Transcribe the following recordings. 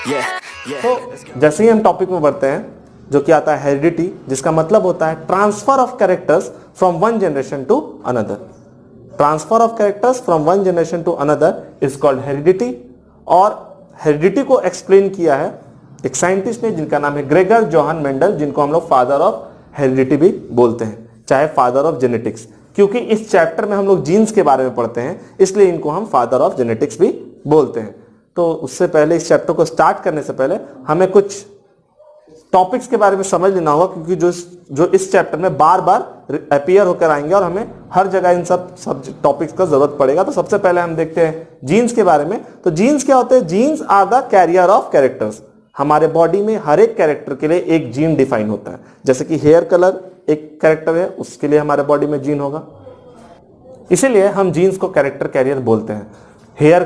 तो जैसे ही हम टॉपिक में बढ़ते हैं जो कि आता है हेरिडिटी, जिसका मतलब होता है transfer of characters from one generation to another. Transfer of characters from one generation to another is called heredity. और हेरिडिटी को एक्सप्लेन किया है एक साइंटिस्ट ने जिनका नाम है ग्रेगर जोहान मेंडल, जिनको हम लोग फादर ऑफ हेरिडिटी भी बोलते हैं, चाहे फादर ऑफ जेनेटिक्स, क्योंकि इस चैप्टर में हम लोग जीन्स के बारे में पढ़ते हैं, इसलिए इनको हम फादर ऑफ जेनेटिक्स भी बोलते हैं। तो उससे पहले, इस चैप्टर को स्टार्ट करने से पहले हमें कुछ टॉपिक्स के बारे में समझ लेना होगा, क्योंकि जो इस चैप्टर में बार बार अपीयर होकर आएंगे और हमें हर जगह इन सब टॉपिक्स का जरूरत पड़ेगा। तो सबसे पहले हम देखते हैं जीन्स के बारे में। तो जीन्स क्या होते हैं? Genes are the carrier of characters. हमारे बॉडी में हर एक कैरेक्टर के लिए एक जीन डिफाइन होता है। जैसे कि हेयर कलर एक कैरेक्टर है, उसके लिए हमारे बॉडी में जीन होगा, इसीलिए हम जीन्स को कैरेक्टर कैरियर बोलते हैं। हेयर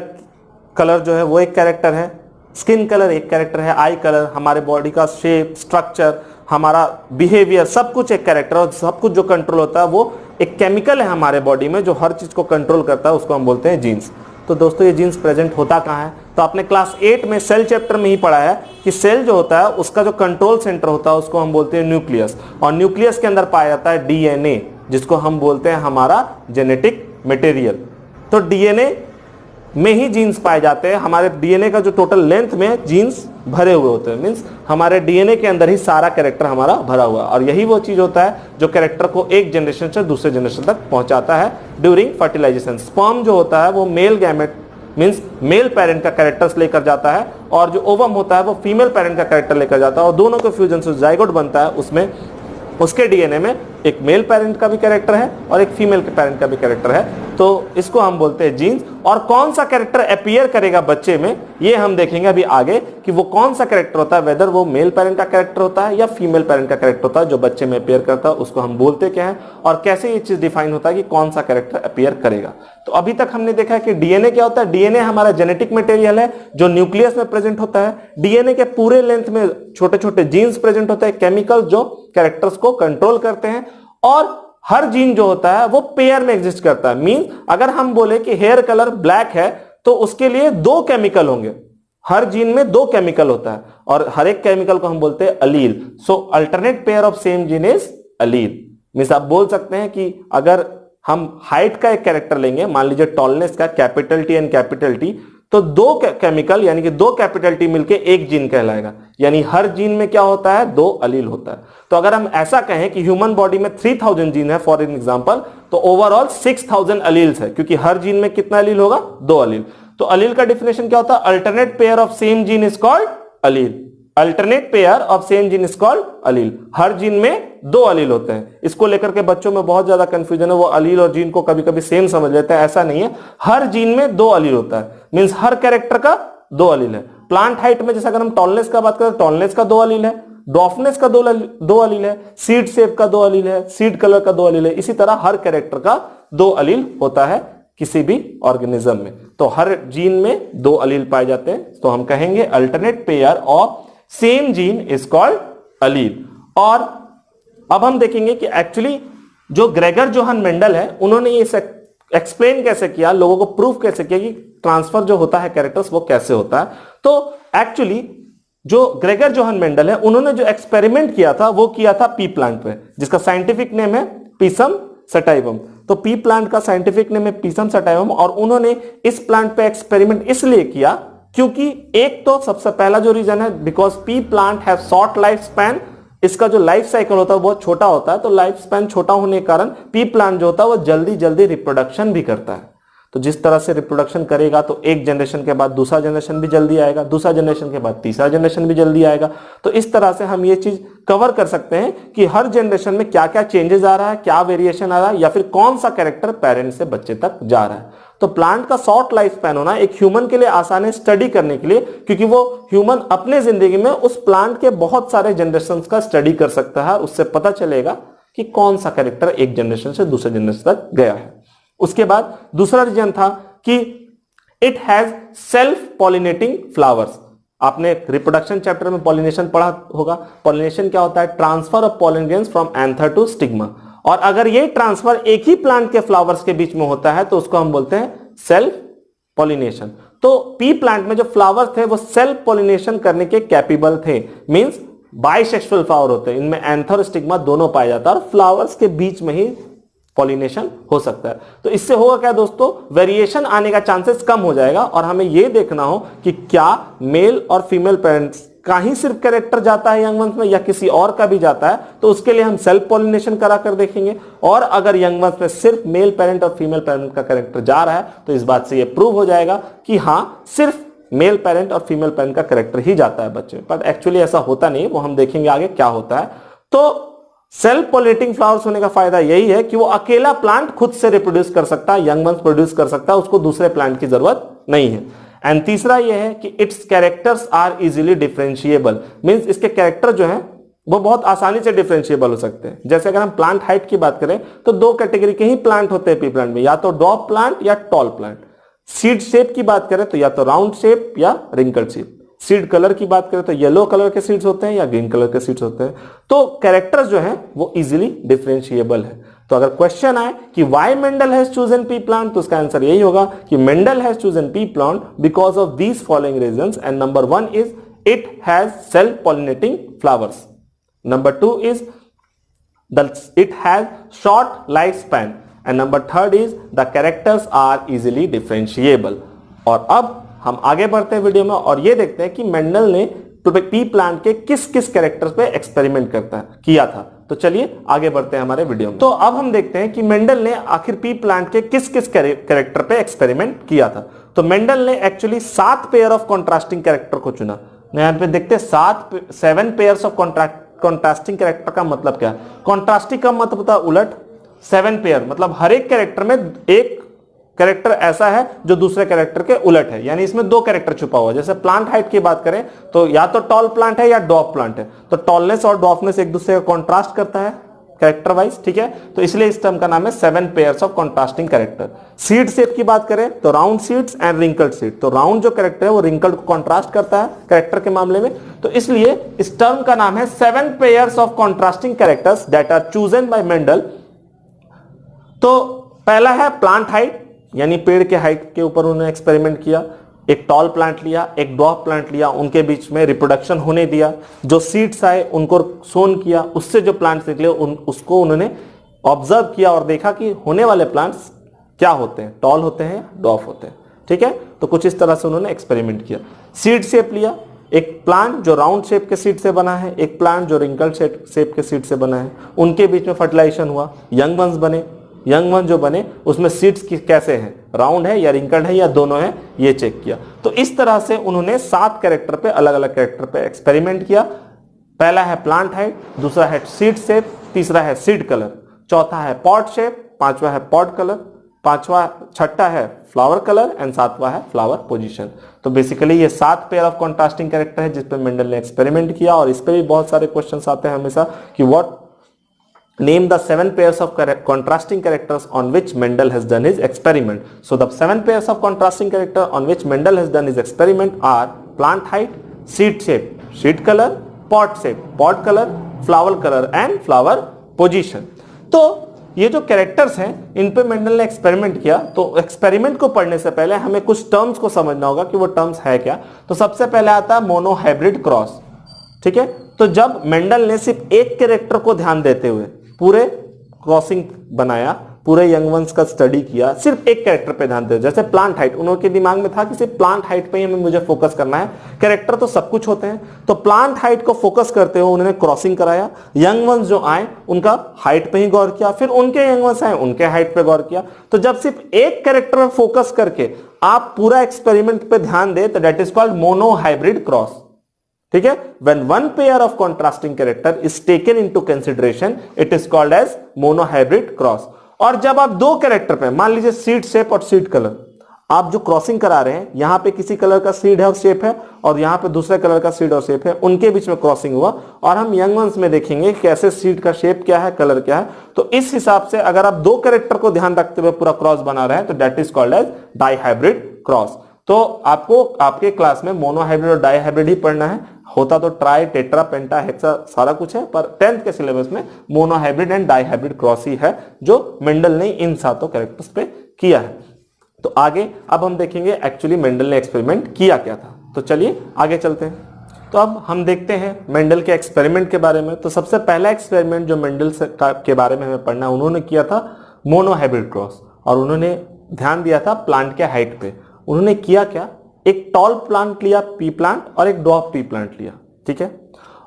कलर जो है वो एक कैरेक्टर है, स्किन कलर एक कैरेक्टर है, आई कलर, हमारे बॉडी का शेप, स्ट्रक्चर, हमारा बिहेवियर, सब कुछ एक कैरेक्टर, और सब कुछ जो कंट्रोल होता है वो एक केमिकल है हमारे बॉडी में जो हर चीज को कंट्रोल करता है, उसको हम बोलते हैं जीन्स। तो दोस्तों ये जीन्स प्रेजेंट होता कहाँ है? तो आपने क्लास 8 में सेल चैप्टर में ही पढ़ा है कि सेल जो होता है उसका जो कंट्रोल सेंटर होता है उसको हम बोलते हैं न्यूक्लियस, और न्यूक्लियस के अंदर पाया जाता है डीएनए, जिसको हम बोलते हैं हमारा जेनेटिक मटेरियल। तो डीएनए में ही जीन्स पाए जाते हैं। हमारे डीएनए का जो टोटल लेंथ में जीन्स भरे हुए होते हैं, मींस हमारे डीएनए के अंदर ही सारा कैरेक्टर हमारा भरा हुआ है, और यही वो चीज होता है जो कैरेक्टर को एक जनरेशन से दूसरे जनरेशन तक पहुंचाता है ड्यूरिंग फर्टिलाइजेशन। स्पर्म जो होता है वो male gamete means male parent का कैरेक्टर्स लेकर जाता है, और जो ओवम होता है वो फीमेल पेरेंट का कैरेक्टर लेकर जाता है, और दोनों के फ्यूजन से जाइगोट बनता है। उसमें उसके डीएनए में एक मेल पेरेंट का भी कैरेक्टर है और एक फीमेल के पेरेंट का भी कैरेक्टर है, तो इसको हम बोलते हैं जीन्स। और कौन सा कैरेक्टर अपीयर करेगा बच्चे में, ये हम देखेंगे अभी आगे कि वो कौन सा कैरेक्टर होता है, वेदर वो मेल पेरेंट का कैरेक्टर होता है या फीमेल पेरेंट का कैरेक्टर होता है जो बच्चे में अपीयर करता है, उसको हम बोलते क्या है, और कैसे ये चीज डिफाइन होता है कि कौन सा कैरेक्टर अपीयर करेगा। तो अभी तक हमने देखा है कि डीएनए क्या होता है। डीएनए हमारा जेनेटिक मटेरियल है जो न्यूक्लियस में प्रेजेंट होता है। डीएनए के पूरे लेंथ में छोटे छोटे जीन्स प्रेजेंट होते हैं, केमिकल जो कैरेक्टर्स को कंट्रोल करते हैं, और हर जीन जो होता है वो पेयर में एग्जिस्ट करता है। मीन अगर हम बोले कि हेयर कलर ब्लैक है तो उसके लिए 2 केमिकल होंगे, हर जीन में 2 केमिकल होता है, और हर एक केमिकल को हम बोलते हैं allele. So alternate pair of same gene is allele. Means आप बोल सकते हैं कि अगर हम हाइट का एक कैरेक्टर लेंगे, मान लीजिए टॉलनेस का, capital T and capital T, तो 2 केमिकल यानी कि 2 कैपिटल टी मिलके एक जीन कहलाएगा, यानी हर जीन में क्या होता है? 2 अलील होता है। तो अगर हम ऐसा कहें कि ह्यूमन बॉडी में 3000 जीन है फॉर एन एग्जांपल, तो ओवरऑल 6000 अलील्स है, क्योंकि हर जीन में कितना अलील होगा? 2 अलील। तो अलील का डिफिनेशन क्या होता है? Alternate pair of same gene is called allele. Alternate pair of same gene is called allele. हर जीन में 2 अलील होते हैं। इसको लेकर के बच्चों में बहुत ज्यादा कंफ्यूजन है, वो अलील और जीन को कभी कभी सेम समझ लेते हैं, ऐसा नहीं है। हर जीन में 2 अलील होता है, मींस हर कैरेक्टर का 2 अलील है। प्लांट हाइट में जैसे अगर हम टॉलनेस का बात करें, टॉलनेस का 2 अलील है, डॉफनेस का 2 अलील है, सीड शेप का 2 अलील है, सीड कलर का 2 अलील है। इसी तरह हर कैरेक्टर का 2 अलील होता है किसी भी ऑर्गेनिज्म में। तो हर जीन में 2 अलील पाए जाते हैं, तो हम कहेंगे alternate pair of same gene is called allele. और अब हम देखेंगे कि एक्चुअली जो ग्रेगर जोहान मेंडल है, उन्होंने ये एक्सप्लेन कैसे किया, लोगों को प्रूफ कैसे किया कि ट्रांसफर जो होता है कैरेक्टर्स वो कैसे होता है। तो एक्चुअली जो ग्रेगर जोहान मेंडल है, उन्होंने जो एक्सपेरिमेंट किया था वो किया था पी प्लांट पे, जिसका साइंटिफिक नेम है पीसम सटाइवम। तो पी प्लांट का साइंटिफिक नेम है पीसम सटाइवम, और उन्होंने इस प्लांट पे एक्सपेरिमेंट इसलिए किया क्योंकि एक तो सबसे पहला जो रीजन है, because P plant have short life span, इसका जो लाइफ साइकिल होता है बहुत छोटा होता है, तो लाइफ स्पैन छोटा होने के कारण पी प्लांट जो होता है वो जल्दी जल्दी रिप्रोडक्शन भी करता है। तो जिस तरह से रिप्रोडक्शन करेगा तो एक जनरेशन के बाद दूसरा जनरेशन भी जल्दी आएगा, दूसरा जनरेशन के बाद तीसरा जनरेशन भी जल्दी आएगा। तो इस तरह से हम ये चीज कवर कर सकते हैं कि हर जनरेशन में क्या क्या चेंजेस आ रहा है, क्या वेरिएशन आ रहा है, या फिर कौन सा कैरेक्टर पेरेंट से बच्चे तक जा रहा है। तो प्लांट का शॉर्ट लाइफ स्पैन होना एक ह्यूमन के लिए आसान है स्टडी करने के लिए, क्योंकि वो ह्यूमन अपने जिंदगी में उस प्लांट के बहुत सारे जनरेशन का स्टडी कर सकता है, उससे पता चलेगा कि कौन सा कैरेक्टर एक जनरेशन से दूसरे जनरेशन तक गया है। उसके बाद दूसरा रीजन था कि it has self pollinating flowers. आपने रिप्रोडक्शन चैप्टर में पॉलिनेशन पढ़ा होगा। पॉलिनेशन क्या होता है? Transfer of pollen grains from anther to stigma. और अगर ये ट्रांसफर एक ही प्लांट के फ्लावर्स के बीच में होता है तो उसको हम बोलते हैं सेल्फ पॉलिनेशन। तो पी प्लांट में जो फ्लावर्स थे वो सेल्फ पॉलिनेशन करने के कैपेबल थे, मींस बाइसेक्सुअल फ्लावर होते हैं, इनमें एंथर और स्टिग्मा दोनों पाया जाता है और फ्लावर्स के बीच में ही पॉलिनेशन हो सकता है। तो इससे होगा क्या दोस्तों, वेरिएशन आने का चांसेस कम हो जाएगा और हमें यह देखना हो कि क्या मेल और फीमेल पेरेंट्स का ही सिर्फ कैरेक्टर जाता है यंग वंस में या किसी और का भी जाता है, तो उसके लिए हम सेल्फ पॉलिनेशन करा कर देखेंगे। और अगर यंग वंस में सिर्फ मेल पेरेंट और फीमेल पेरेंट का कैरेक्टर जा रहा है तो इस बात से यह प्रूव हो जाएगा कि हां सिर्फ मेल पेरेंट और फीमेल पेरेंट का कैरेक्टर ही जाता है बच्चे, पर एक्चुअली ऐसा होता नहीं, वो हम देखेंगे आगे क्या होता है। तो सेल्फ पॉलिनेटिंग फ्लावर्स होने का फायदा यही है कि वो अकेला प्लांट खुद से रिप्रोड्यूस कर सकता है, यंग वंस प्रोड्यूस कर सकता है, उसको दूसरे प्लांट की जरूरत नहीं है। एंड तीसरा ये है कि its characters are easily differentiable, means इसके कैरेक्टर जो है वो बहुत आसानी से डिफरेंशिएबल हो सकते हैं। जैसे अगर हम प्लांट हाइट की बात करें तो दो कैटेगरी के ही प्लांट होते हैं पी प्लांट में, या तो डॉप प्लांट या टॉल प्लांट। सीड शेप की बात करें तो या तो राउंड शेप या रिंकल शेप। सीड कलर की बात करें तो येलो कलर के सीड्स होते हैं या ग्रीन कलर के सीड्स होते हैं। तो कैरेक्टर्स जो हैं वो इजीली डिफरेंशिएबल है। तो अगर क्वेश्चन आए कि why Mendel has chosen P plant, तो उसका आंसर यही होगा कि Mendel has chosen P plant because of these following reasons, and number 1 is it has self pollinating flowers, number 2 is it has short lifespan, and number 3 is the characters are easily differentiable। और अब हम आगे बढ़ते हैं video में और ये देखते हैं कि मेंडल ने पी प्लांट के किस किस कैरेक्टर्स पे एक्सपेरिमेंट किया था। तो चलिए आगे बढ़ते हैं हमारे वीडियो में। तो अब हम देखते हैं कि मेंडल ने आखिर पी प्लांट के किस किस कैरेक्टर पे एक्सपेरिमेंट किया था। तो मेंडल ने actually 7 pair of contrasting character को चुना। यहां पे देखते हैं 7 पेयर्स ऑफ कॉन्ट्रास्टिंग कैरेक्टर का मतलब क्या है। कॉन्ट्रास्टिंग का मतलब होता है उलट, 7 पेयर मतलब हर एक कैरेक्टर में एक कैरेक्टर ऐसा है जो दूसरे कैरेक्टर के उलट है, यानी इसमें 2 कैरेक्टर छुपा हुआ है। जैसे प्लांट हाइट की बात करें तो या तो टॉल प्लांट है या डॉप प्लांट है, तो टॉलनेस और डॉफनेस एक दूसरे का कॉन्ट्रास्ट करता है कैरेक्टर वाइज, ठीक है। तो इसलिए इस टर्म का नाम है 7 pairs of contrasting character. Seed shape की बात करें तो round seeds and wrinkled seed, तो राउंड जो कैरेक्टर है वो रिंकल्ड को कॉन्ट्रास्ट करता है कैरेक्टर के मामले में, तो इसलिए इस टर्म का नाम है 7 pairs of contrasting characters that are chosen by Mendel. तो पहला है प्लांट हाइट, यानी पेड़ के हाइट के ऊपर उन्होंने एक्सपेरिमेंट किया। एक टॉल प्लांट लिया, एक डॉर्फ प्लांट लिया, उनके बीच में रिप्रोडक्शन होने दिया, जो सीड्स आए उनको सोन किया, उससे जो प्लांट्स निकले उसको उन्होंने ऑब्जर्व किया और देखा कि होने वाले प्लांट्स क्या होते हैं, टॉल होते हैं, डॉर्फ होते हैं, ठीक है। तो कुछ इस तरह से उन्होंने एक्सपेरिमेंट किया। सीड शेप लिया, एक प्लांट जो राउंड शेप के सीड से बना है, एक प्लांट जो रिंकल शेप के सीड से बना है, उनके बीच में फर्टिलाइजेशन हुआ, यंग वंस बने। यंग वन जो बने उसमें सीड्स कैसे हैं, राउंड है या रिंकल्ड है या दोनों है, ये चेक किया। तो इस तरह से उन्होंने 7 कैरेक्टर पे, अलग अलग कैरेक्टर पे एक्सपेरिमेंट किया। पहला है प्लांट हाइट, दूसरा है सीड शेप, तीसरा है सीड कलर, चौथा है पॉट शेप, पांचवा है पॉट कलर, छठा है फ्लावर कलर एंड 7वां है फ्लावर पोजीशन। तो बेसिकली ये 7 पेयर ऑफ कॉन्ट्रास्टिंग कैरेक्टर है जिसपे मेंडल ने एक्सपेरिमेंट किया, और इस पे भी बहुत सारे क्वेश्चंस आते हैं हमेशा कि what name the 7 pairs of contrasting characters on which Mendel has done his experiment. So the 7 pairs of contrasting character on which Mendel has done his experiment are plant height, seed shape, seed color, pot shape, pot color, flower color and flower position. तो ये जो characters हैं इन पे Mendel ने experiment किया। तो experiment को पढ़ने से पहले हमें कुछ टर्म्स को समझना होगा कि वो टर्म्स है क्या। तो सबसे पहले आता है मोनोहाइब्रिड क्रॉस, ठीक है। तो जब मेंडल ने सिर्फ एक कैरेक्टर को ध्यान देते हुए पूरे क्रॉसिंग बनाया, पूरे यंग वंस का स्टडी किया, सिर्फ एक कैरेक्टर पे ध्यान देते, जैसे प्लांट हाइट, उनके दिमाग में था कि सिर्फ प्लांट हाइट पे ही हमें मुझे फोकस करना है, कैरेक्टर तो सब कुछ होते हैं। तो प्लांट हाइट को फोकस करते हुए उन्होंने क्रॉसिंग कराया, यंग वंस जो आए उनका हाइट पे ही गौर किया, फिर उनके यंग वंस आए उनके हाइट पे गौर किया। तो जब सिर्फ एक कैरेक्टर पे फोकस करके आप पूरा एक्सपेरिमेंट पे ध्यान दे तो that is called monohybrid cross, ठीक है। When one pair of contrasting character is taken into consideration, it is called as monohybrid cross। और जब आप 2 कैरेक्टर पे, मान लीजिए सीड शेप और सीड कलर, आप जो क्रॉसिंग करा रहे हैं, यहां पे किसी कलर का सीड है और शेप है और यहां पे दूसरे कलर का सीड और शेप है, उनके बीच में क्रॉसिंग हुआ, और हम यंग वंस में देखेंगे कैसे सीड का शेप क्या है, कलर क्या है। तो इस हिसाब से अगर आप 2 कैरेक्टर को ध्यान रखते हुए पूरा क्रॉस बना रहे हैं तो that is called as dihybrid cross. तो आपको आपके क्लास में मोनोहाइब्रिड और डाइहाइब्रिड ही पढ़ना है, होता तो ट्राई, टेट्रा, पेंटा, हेक्सा सारा कुछ है, पर 10th के सिलेबस में मोनोहाइब्रिड एंड डाइहाइब्रिड क्रॉस ही है जो मेंडल ने इन 7 कैरेक्टर्स पे किया है। तो आगे अब हम देखेंगे एक्चुअली मेंडल ने एक्सपेरिमेंट किया क्या था। तो चलिए आगे चलते हैं। तो अब हम देखते हैं मेंडल के एक्सपेरिमेंट के बारे में। तो सबसे पहला एक्सपेरिमेंट जो मेंडल के बारे में हमें पढ़ना है, उन्होंने किया था मोनोहाइब्रिड क्रॉस, और उन्होंने ध्यान दिया था प्लांट के हाइट पे। उन्होंने किया क्या, एक टॉल प्लांट लिया पी प्लांट और एक ड्वार्फ पी प्लांट लिया, ठीक है,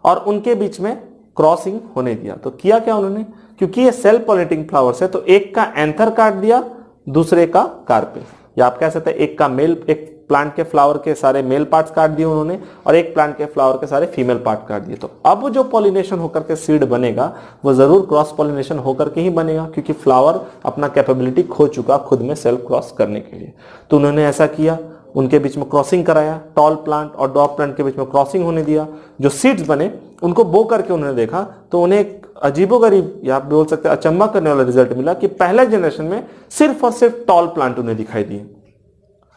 और उनके बीच में क्रॉसिंग होने दिया। तो किया क्या उन्होंने, क्योंकि ये सेल्फ पॉलिनेटिंग फ्लावर्स है तो एक का एंथर काट दिया, दूसरे का कार्पेल, या आप कह सकते हैं एक का मेल, एक प्लांट के फ्लावर के सारे मेल पार्ट्स काट दिए उन्होंने और एक प्लांट के फ्लावर के सारे फीमेल पार्ट काट दिए। तो अब जो पॉलिनेशन होकर के सीड बनेगा वो जरूर क्रॉस पॉलिनेशन होकर के ही बनेगा, क्योंकि फ्लावर अपना कैपेबिलिटी खो चुका खुद में सेल्फ क्रॉस करने के लिए। तो उन्होंने ऐसा किया, उनके बीच में क्रॉसिंग कराया, टॉल प्लांट और ड्वार्फ प्लांट के बीच में क्रॉसिंग होने दिया। जो सीड्स बने उनको बो करके उन्होंने देखा तो उन्हें एक अजीबोगरीब, या आप बोल सकते हैं अचंभा करने वाला रिजल्ट मिला कि पहले जनरेशन में सिर्फ और सिर्फ टॉल प्लांट उन्हें दिखाई दिए।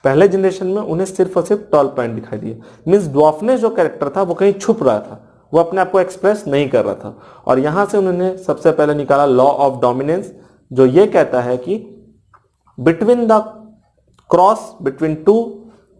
पहले जनरेशन में उन्हें सिर्फ और सिर्फ टॉल प्लांट दिखाई दिए। मींस ड्वार्फनेस जो कैरेक्टर था वो कहीं छुप रहा था, वो अपने आप को एक्सप्रेस नहीं कर रहा था। और यहां से उन्होंने सबसे पहले निकाला लॉ ऑफ डोमिनेंस, जो ये कहता है कि between the cross between two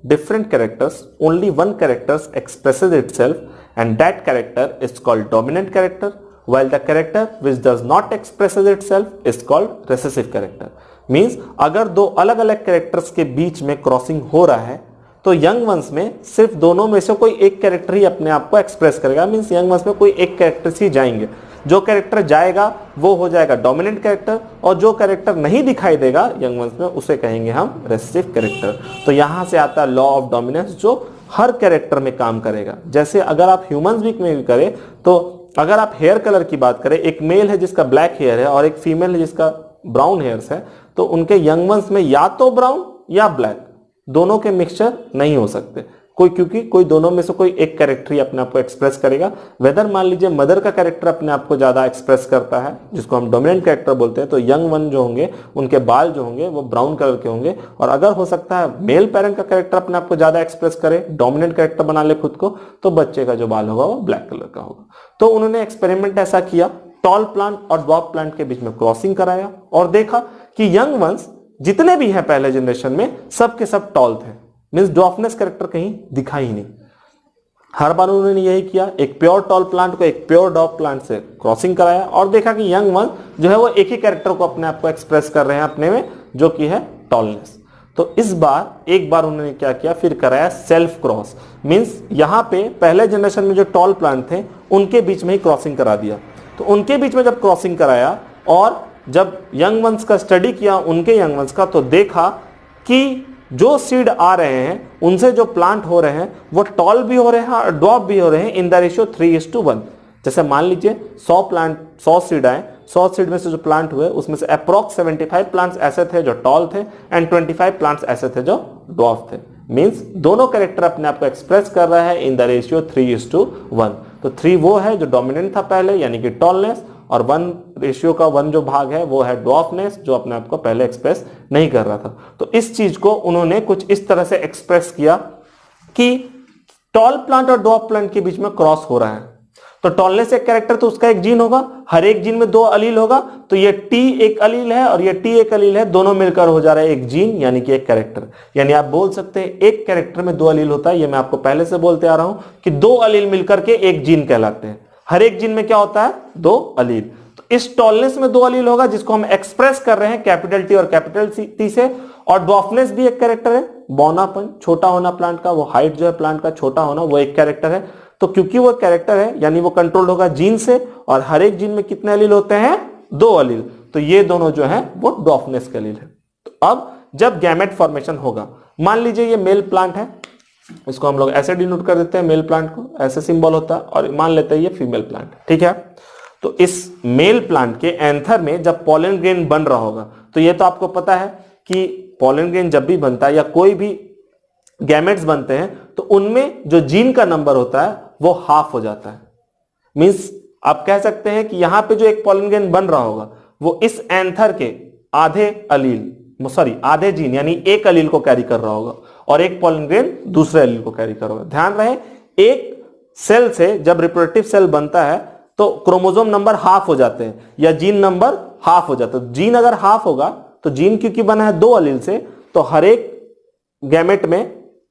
different characters only one character expresses itself and that character is called dominant character, while the character which does not expresses itself is called recessive character. Means अगर दो अलग अलग characters के बीच में crossing हो रहा है तो यंग वंस में सिर्फ दोनों में से कोई एक कैरेक्टर ही अपने आप को एक्सप्रेस करेगा। मींस यंग वंस में कोई एक कैरेक्टर ही जाएंगे, जो कैरेक्टर जाएगा वो हो जाएगा डोमिनेंट कैरेक्टर, और जो कैरेक्टर नहीं दिखाई देगा यंग वंस में उसे कहेंगे हम रेसेसिव कैरेक्टर। तो यहां से आता है लॉ ऑफ डोमिनेंस, जो हर कैरेक्टर में काम करेगा। जैसे अगर आप ह्यूमंस बीक में भी करें तो अगर आप हेयर कलर की बात करें, एक मेल है जिसका ब्लैक हेयर है और एक फीमेल है जिसका ब्राउन हेयर्स है, तो उनके यंग वंस में या तो ब्राउन या ब्लैक, दोनों के मिक्सचर नहीं हो सकते कोई, क्योंकि कोई दोनों में से कोई एक कैरेक्टर ही अपने आप को एक्सप्रेस करेगा। वेदर मान लीजिए मदर का कैरेक्टर अपने आप को ज्यादा एक्सप्रेस करता है, जिसको हम डोमिनेंट कैरेक्टर बोलते हैं, तो यंग वन जो होंगे उनके बाल जो होंगे वो ब्राउन कलर के होंगे। और अगर हो सकता है मेल पेरेंट का कैरेक्टर अपने आप को ज्यादा एक्सप्रेस करे, डोमिनेंट कैरेक्टर बना ले खुद को, तो बच्चे का जो बाल होगा वो ब्लैक कलर का होगा। तो उन्होंने एक्सपेरिमेंट ऐसा किया, टॉल प्लांट और ड्वार्फ प्लांट के बीच में क्रॉसिंग कराया और देखा कि यंग वंस जितने भी हैं पहले जनरेशन में सब के सब टॉल थे। मींस ड्वार्फनेस कैरेक्टर कहीं दिखा ही नहीं। हर बार उन्होंने यही किया, एक प्योर टॉल प्लांट को एक प्योर ड्वार्फ प्लांट से क्रॉसिंग कराया और देखा कि यंग वन जो है वो एक ही कैरेक्टर को अपने आप को एक्सप्रेस कर रहे हैं अपने में, जो कि है टॉलनेस। तो इस बार एक बार उन्होंने क्या किया, फिर कराया सेल्फ क्रॉस। मींस यहां पे पहले जनरेशन में जो टॉल प्लांट थे उनके बीच में ही क्रॉसिंग करा दिया। तो उनके बीच में जब क्रॉसिंग कराया और जब यंग वंस का स्टडी किया उनके यंग वंस का, तो देखा कि जो सीड आ रहे हैं उनसे जो प्लांट हो रहे हैं वो टॉल भी हो रहे हैं और ड्वार्फ भी हो रहे हैं इन द रेशियो 3:1। जैसे मान लीजिए 100 सीड आए, 100 सीड में से जो प्लांट हुए उसमें से अप्रॉक्स 75 प्लांट्स ऐसे थे जो टॉल थे एंड 25 प्लांट्स ऐसे थे जो ड्वार्फ थे। मींस दोनों कैरेक्टर अपने आप को एक्सप्रेस कर रहा है इन द रेशियो 3:1। तो 3 वो है जो डोमिनेंट था पहले, यानी कि टॉलनेस, और 1 रेशियो का 1 जो भाग है वो है ड्वार्फनेस, जो अपने आप को पहले एक्सप्रेस नहीं कर रहा था। तो इस चीज को उन्होंने कुछ इस तरह से एक्सप्रेस किया कि टॉल प्लांट और ड्वार्फ प्लांट के बीच में क्रॉस हो रहा है। तो टॉलनेस एक कैरेक्टर तो उसका एक जीन होगा, हर एक जीन में 2 अलील होगा, तो ये टी एक अलील है और ये टी एक अलील है, दोनों मिलकर हो जा रहा है एक जीन, यानी कि एक कैरेक्टर। यानी आप बोल सकते हैं एक कैरेक्टर में 2 अलील होता है। ये मैं आपको पहले से बोलते आ रहा हूं कि 2 अलील मिलकर के एक जीन कहलाते हैं। हर एक जीन में क्या होता है, 2 अलील। तो इस टॉलनेस में 2 अलील होगा जिसको हम एक्सप्रेस कर रहे हैं कैपिटल टी और कैपिटल टी से। और ड्वार्फनेस भी एक कैरेक्टर है, बौनापन, छोटा होना प्लांट का, वो हाइट जो है प्लांट का छोटा होना, वो एक कैरेक्टर है। तो क्योंकि वो कैरेक्टर है यानी वो कंट्रोल्ड होगा जीन से, और हर एक जीन में कितने अलील होते हैं, 2 अलील। तो ये दोनों जो है वो ड्वार्फनेस के अलील है। तो अब जब गैमेट फॉर्मेशन होगा, मान लीजिए ये मेल प्लांट है, इसको हम लोग ऐसे डिनोट कर देते हैं, मेल प्लांट को ऐसे सिंबल होता है, और मान लेते हैं ये फीमेल प्लांट, ठीक है। तो इस मेल प्लांट के एंथर में जब पॉलन ग्रेन बन रहा होगा, तो ये तो आपको पता है कि पॉलन ग्रेन जब भी बनता है या कोई भी गैमेट्स बनते हैं तो उनमें जो जीन का नंबर होता है वो हाफ हो जाता है। मींस आप कह सकते हैं कि यहां पे जो एक पॉलन ग्रेन बन रहा होगा वो इस एंथर के आधे जीन यानी एक अलील को कैरी कर रहा होगा, और एक पॉलन ग्रेन दूसरे अलील को कैरी कर रहा होगा। ध्यान रहे, एक सेल से जब रिप्रोडक्टिव सेल बनता है तो क्रोमोसोम नंबर हाफ हो जाते हैं या जीन नंबर हाफ हो जाता है। जीन अगर हाफ होगा तो जीन क्योंकि बना है 2 अलील से, तो हर एक गैमेट में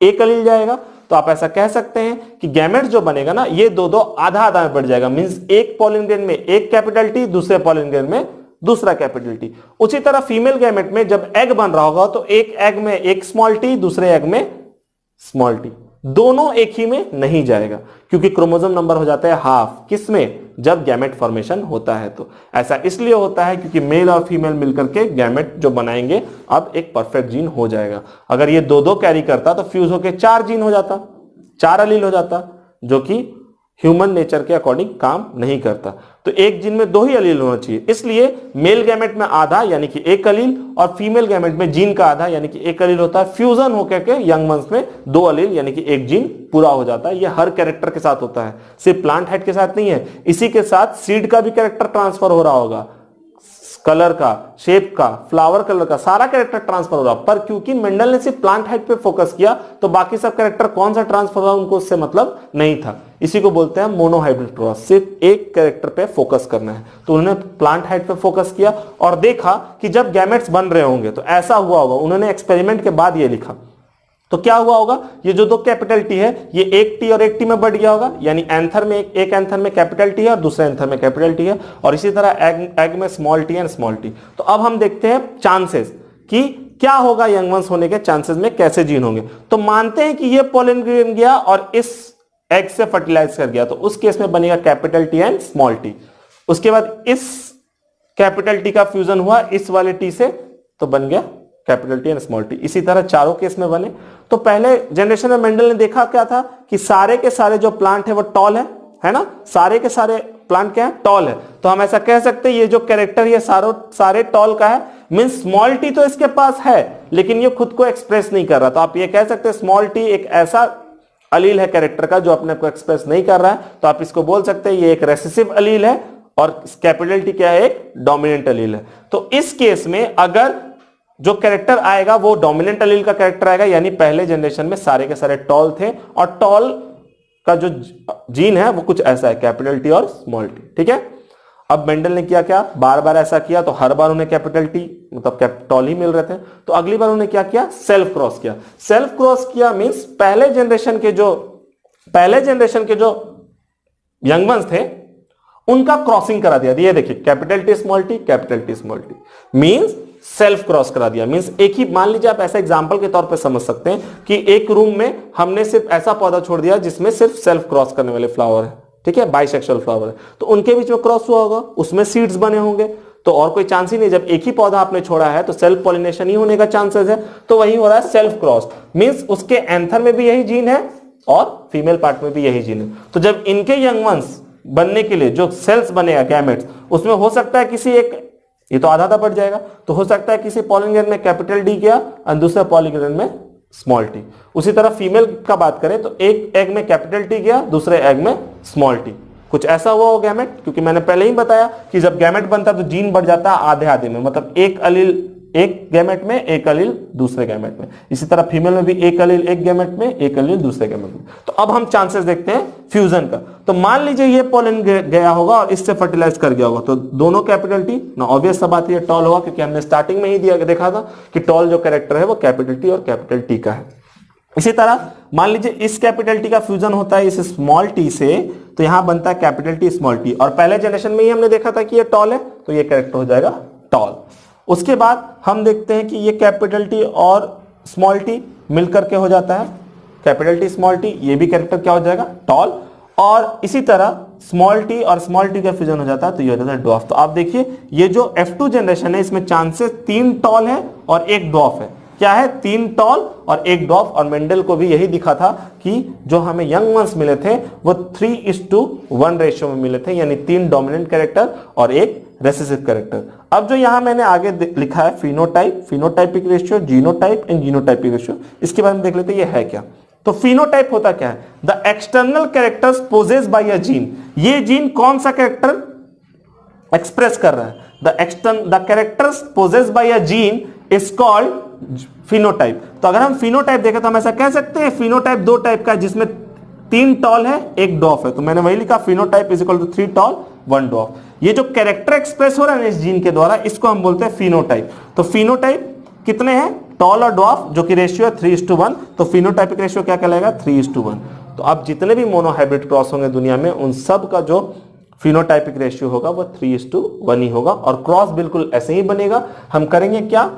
एक एलील जाएगा। तो आप ऐसा कह सकते हैं कि गैमेट जो बनेगा ना, ये दो दो आधा आधा में बढ़ जाएगा। मींस एक पॉलिन ग्रेन में एक कैपिटल टी, दूसरे पॉलिन ग्रेन में दूसरा कैपिटल टी। उसी तरह फीमेल गैमेट में जब एग बन रहा होगा तो एक एग में एक स्मॉल टी, दूसरे एग में स्मॉल टी, दोनों एक ही में नहीं जाएगा, क्योंकि क्रोमोसोम नंबर हो जाता है हाफ। किसमें? जब गैमेट फॉर्मेशन होता है। तो ऐसा इसलिए होता है क्योंकि मेल और फीमेल मिलकर के गैमेट जो बनाएंगे अब एक परफेक्ट जीन हो जाएगा। अगर ये दो दो कैरी करता तो फ्यूज होकर 4 जीन हो जाता, 4 एलील हो जाता, जो कि ह्यूमन नेचर के अकॉर्डिंग काम नहीं करता। तो एक जीन में 2 ही एलील होना चाहिए। इसलिए मेल गैमेट में आधा यानी कि 1 एलील और फीमेल गैमेट में जीन का आधा यानी कि 1 एलील होता है। फ्यूजन होकर के यंग वंस में 2 एलील यानी कि 1 जीन पूरा हो जाता है। यह हर कैरेक्टर के साथ होता है, सिर्फ प्लांट हेड के साथ नहीं है। इसी के साथ सीड का भी कैरेक्टर ट्रांसफर हो रहा होगा, कलर का, शेप का, फ्लावर कलर का, सारा कैरेक्टर ट्रांसफर हो रहा। पर क्योंकि मेंडल ने सिर्फ प्लांट हेड पे फोकस किया तो बाकी सब कैरेक्टर कौन सा ट्रांसफर हुआ उनको उससे मतलब नहीं था। इसी को बोलते हैं मोनोहाइब्रिड क्रॉस, सिर्फ एक कैरेक्टर पे फोकस करना है। तो उन्होंने प्लांट हेड पे फोकस किया और देखा कि जब गैमेट्स बन रहे होंगे तो ऐसा हुआ होगा। उन्होंने एक्सपेरिमेंट के बाद ये लिखा, तो क्या हुआ होगा, ये जो 2 कैपिटल टी है ये एक टी और एक टी में बढ़ गया होगा। यानी एंथर में एक एंथर में कैपिटल टी है और दूसरे एंथर में कैपिटल टी है, और इसी तरह एग में small T and small T. तो अब हम देखते हैं चांसेस कि क्या होगा यंग वंस होने के चांसेस में, कैसे जीन होंगे। तो मानते हैं कि ये पोलन ग्रेन गया और इस एग से फर्टिलाइज कर गया, तो उस केस में बनेगा capital T and small T. उसके बाद इस कैपिटल टी का फ्यूजन हुआ इस वाले टी से, तो बन गया capital T and small T. इसी तरह चारों केस में बने। तो पहले जनरेशन में मेंडल ने देखा क्या था कि सारे के सारे जो प्लांट है वो टॉल है ना, सारे के सारे प्लांट क्या है, टॉल है। तो हम ऐसा कह सकते हैं ये जो कैरेक्टर ये सारे टॉल का है। मींस स्मॉल टी तो इसके पास है लेकिन ये खुद को एक्सप्रेस नहीं कर रहा। तो आप ये कह सकते हैं स्मॉल टी एक ऐसा अलील है कैरेक्टर का जो अपने को एक्सप्रेस नहीं कर रहा है। तो आप इसको बोल सकते हैं ये एक रेसेसिव अलील है और कैपिटल टी क्या है, एक डोमिनेंट अलील है। तो इस केस में अगर जो कैरेक्टर आएगा वो डोमिनेंट अलील का कैरेक्टर आएगा, यानी पहले जनरेशन में सारे के सारे टॉल थे और टॉल का जो जीन है वो कुछ ऐसा है, कैपिटल टी और स्मॉल टी। ठीक है। अब मेंडल ने किया क्या, बार बार ऐसा किया तो हर बार उन्हें कैपिटल टी मतलब टॉल ही मिल रहे थे। तो अगली बार उन्हें क्या किया, सेल्फ क्रॉस किया। सेल्फ क्रॉस किया मींस पहले जनरेशन के जो यंग वंस थे उनका क्रॉसिंग करा दिया। ये देखिए capital T small T, capital T small T, means self cross करा दिया। मींस एक ही, मान लीजिए आप ऐसा एग्जांपल के तौर पे समझ सकते हैं कि एक रूम में हमने सिर्फ ऐसा पौधा छोड़ दिया जिसमें सिर्फ सेल्फ क्रॉस करने वाले फ्लावर है, ठीक है, बाइसेक्सुअल फ्लावर है। तो उनके बीच में क्रॉस हुआ होगा, उसमें सीड्स बने होंगे, तो और कोई चांस ही नहीं। जब एक ही पौधा आपने छोड़ा है तो सेल्फ पॉलिनेशन ही होने का चांसेस है। तो वही हो रहा है सेल्फ क्रॉस, मींस उसके एंथर में भी यही जीन है और फीमेल पार्ट में भी यही जीन है। तो जब इनके यंग वंस बनने के लिए जो सेल्स बनेगा गैमेट्स, उसमें हो सकता है किसी एक, ये तो आधा आधा बढ़ जाएगा, तो हो सकता है किसी पॉलिन ग्रेन में कैपिटल डी गया और दूसरे पॉलिन ग्रेन में स्मॉल टी। उसी तरह फीमेल का बात करें तो एक एग में कैपिटल टी गया, दूसरे एग में स्मॉल टी। कुछ ऐसा हुआ हो गैमेट, क्योंकि मैंने पहले ही बताया कि जब गैमेट बनता है तो जीन बढ़ जाता है आधे आधे में, मतलब एक अलील एक गैमेट में, एक अलील दूसरे गैमेट में। इसी तरह फीमेल में भी एक अलील एक गैमेट में, एक अलील दूसरे गैमेट में। तो अब हम चांसेस देखते हैं फ्यूजन का। तो मान लीजिए ये पोलन गया होगा और इससे फर्टिलाइज कर गया होगा, तो दोनों कैपिटल टी ना, ऑब्वियस सा बात ये टॉल होगा, क्योंकि हमने स्टार्टिंग में ही देखा था कि टॉल जो कैरेक्टर है वो कैपिटल टी और कैपिटल टी का है। इसी तरह मान लीजिए इस कैपिटल टी का फ्यूजन होता है इस स्मॉल टी से, तो यहां बनता है कैपिटल टी स्मॉल टी, और पहले जनरेशन में ही हमने देखा था कि ये टॉल है, तो ये कैरेक्टर हो जाएगा टॉल। उसके बाद हम देखते हैं कि ये कैपिटल टी और स्मॉल टी मिलकर के हो जाता है कैपिटल टी स्मॉल टी, ये भी कैरेक्टर क्या हो जाएगा, टॉल। और इसी तरह स्मॉल टी और स्मॉल टी का फ्यूजन हो जाता है तो ये हो जाता है ड्वार्फ। तो आप देखिए ये जो F2 जनरेशन है इसमें चांसेस 3 टॉल है और 1 ड्वार्फ है। क्या है, 3 टॉल और 1 ड्वार्फ। और मेंडल को भी यही दिखा था कि जो हमें यंग वंस मिले थे वो 3:1 रेशियो में मिले थे, यानी 3 डोमिनेंट कैरेक्टर और 1 रेसेसिव कैरेक्टर। अब जो यहां मैंने आगे लिखा है phenotype, phenotypic ratio, genotype and genotypic ratio, इसके बारे में देख लेते हैं ये है क्या। तो फिनोटाइप होता क्या है, the external characters possessed by a gene. ये जीन कौन सा कैरेक्टर एक्सप्रेस कर रहा है, the characters possessed by a gene is called phenotype. तो अगर हम फिनोटाइप देखें तो हम ऐसा कह सकते हैं फिनोटाइप 2 टाइप का है जिसमें 3 टॉल है 1 डॉफ है। तो मैंने वही लिखा phenotype is equal to 3 tall 1 dwarf. ये जो कैरेक्टर एक्सप्रेस हो रहा है इस जीन के द्वारा इसको हम बोलते हैं फिनोटाइप। तो फिनोटाइप कितने हैं, टॉल और ड्वार्फ जो कि रेशियो है 3:1, तो फिनोटाइपिक रेशियो क्या कहलाएगा 3:1। तो अब जितने भी मोनोहाइब्रिड क्रॉस होंगे दुनिया में उन सब का जो फिनोटाइपिक रेशियो होगा वो 3:1 ही होगा, और क्रॉस बिल्कुल ऐसे ही बनेगा। हम करेंगे क्या,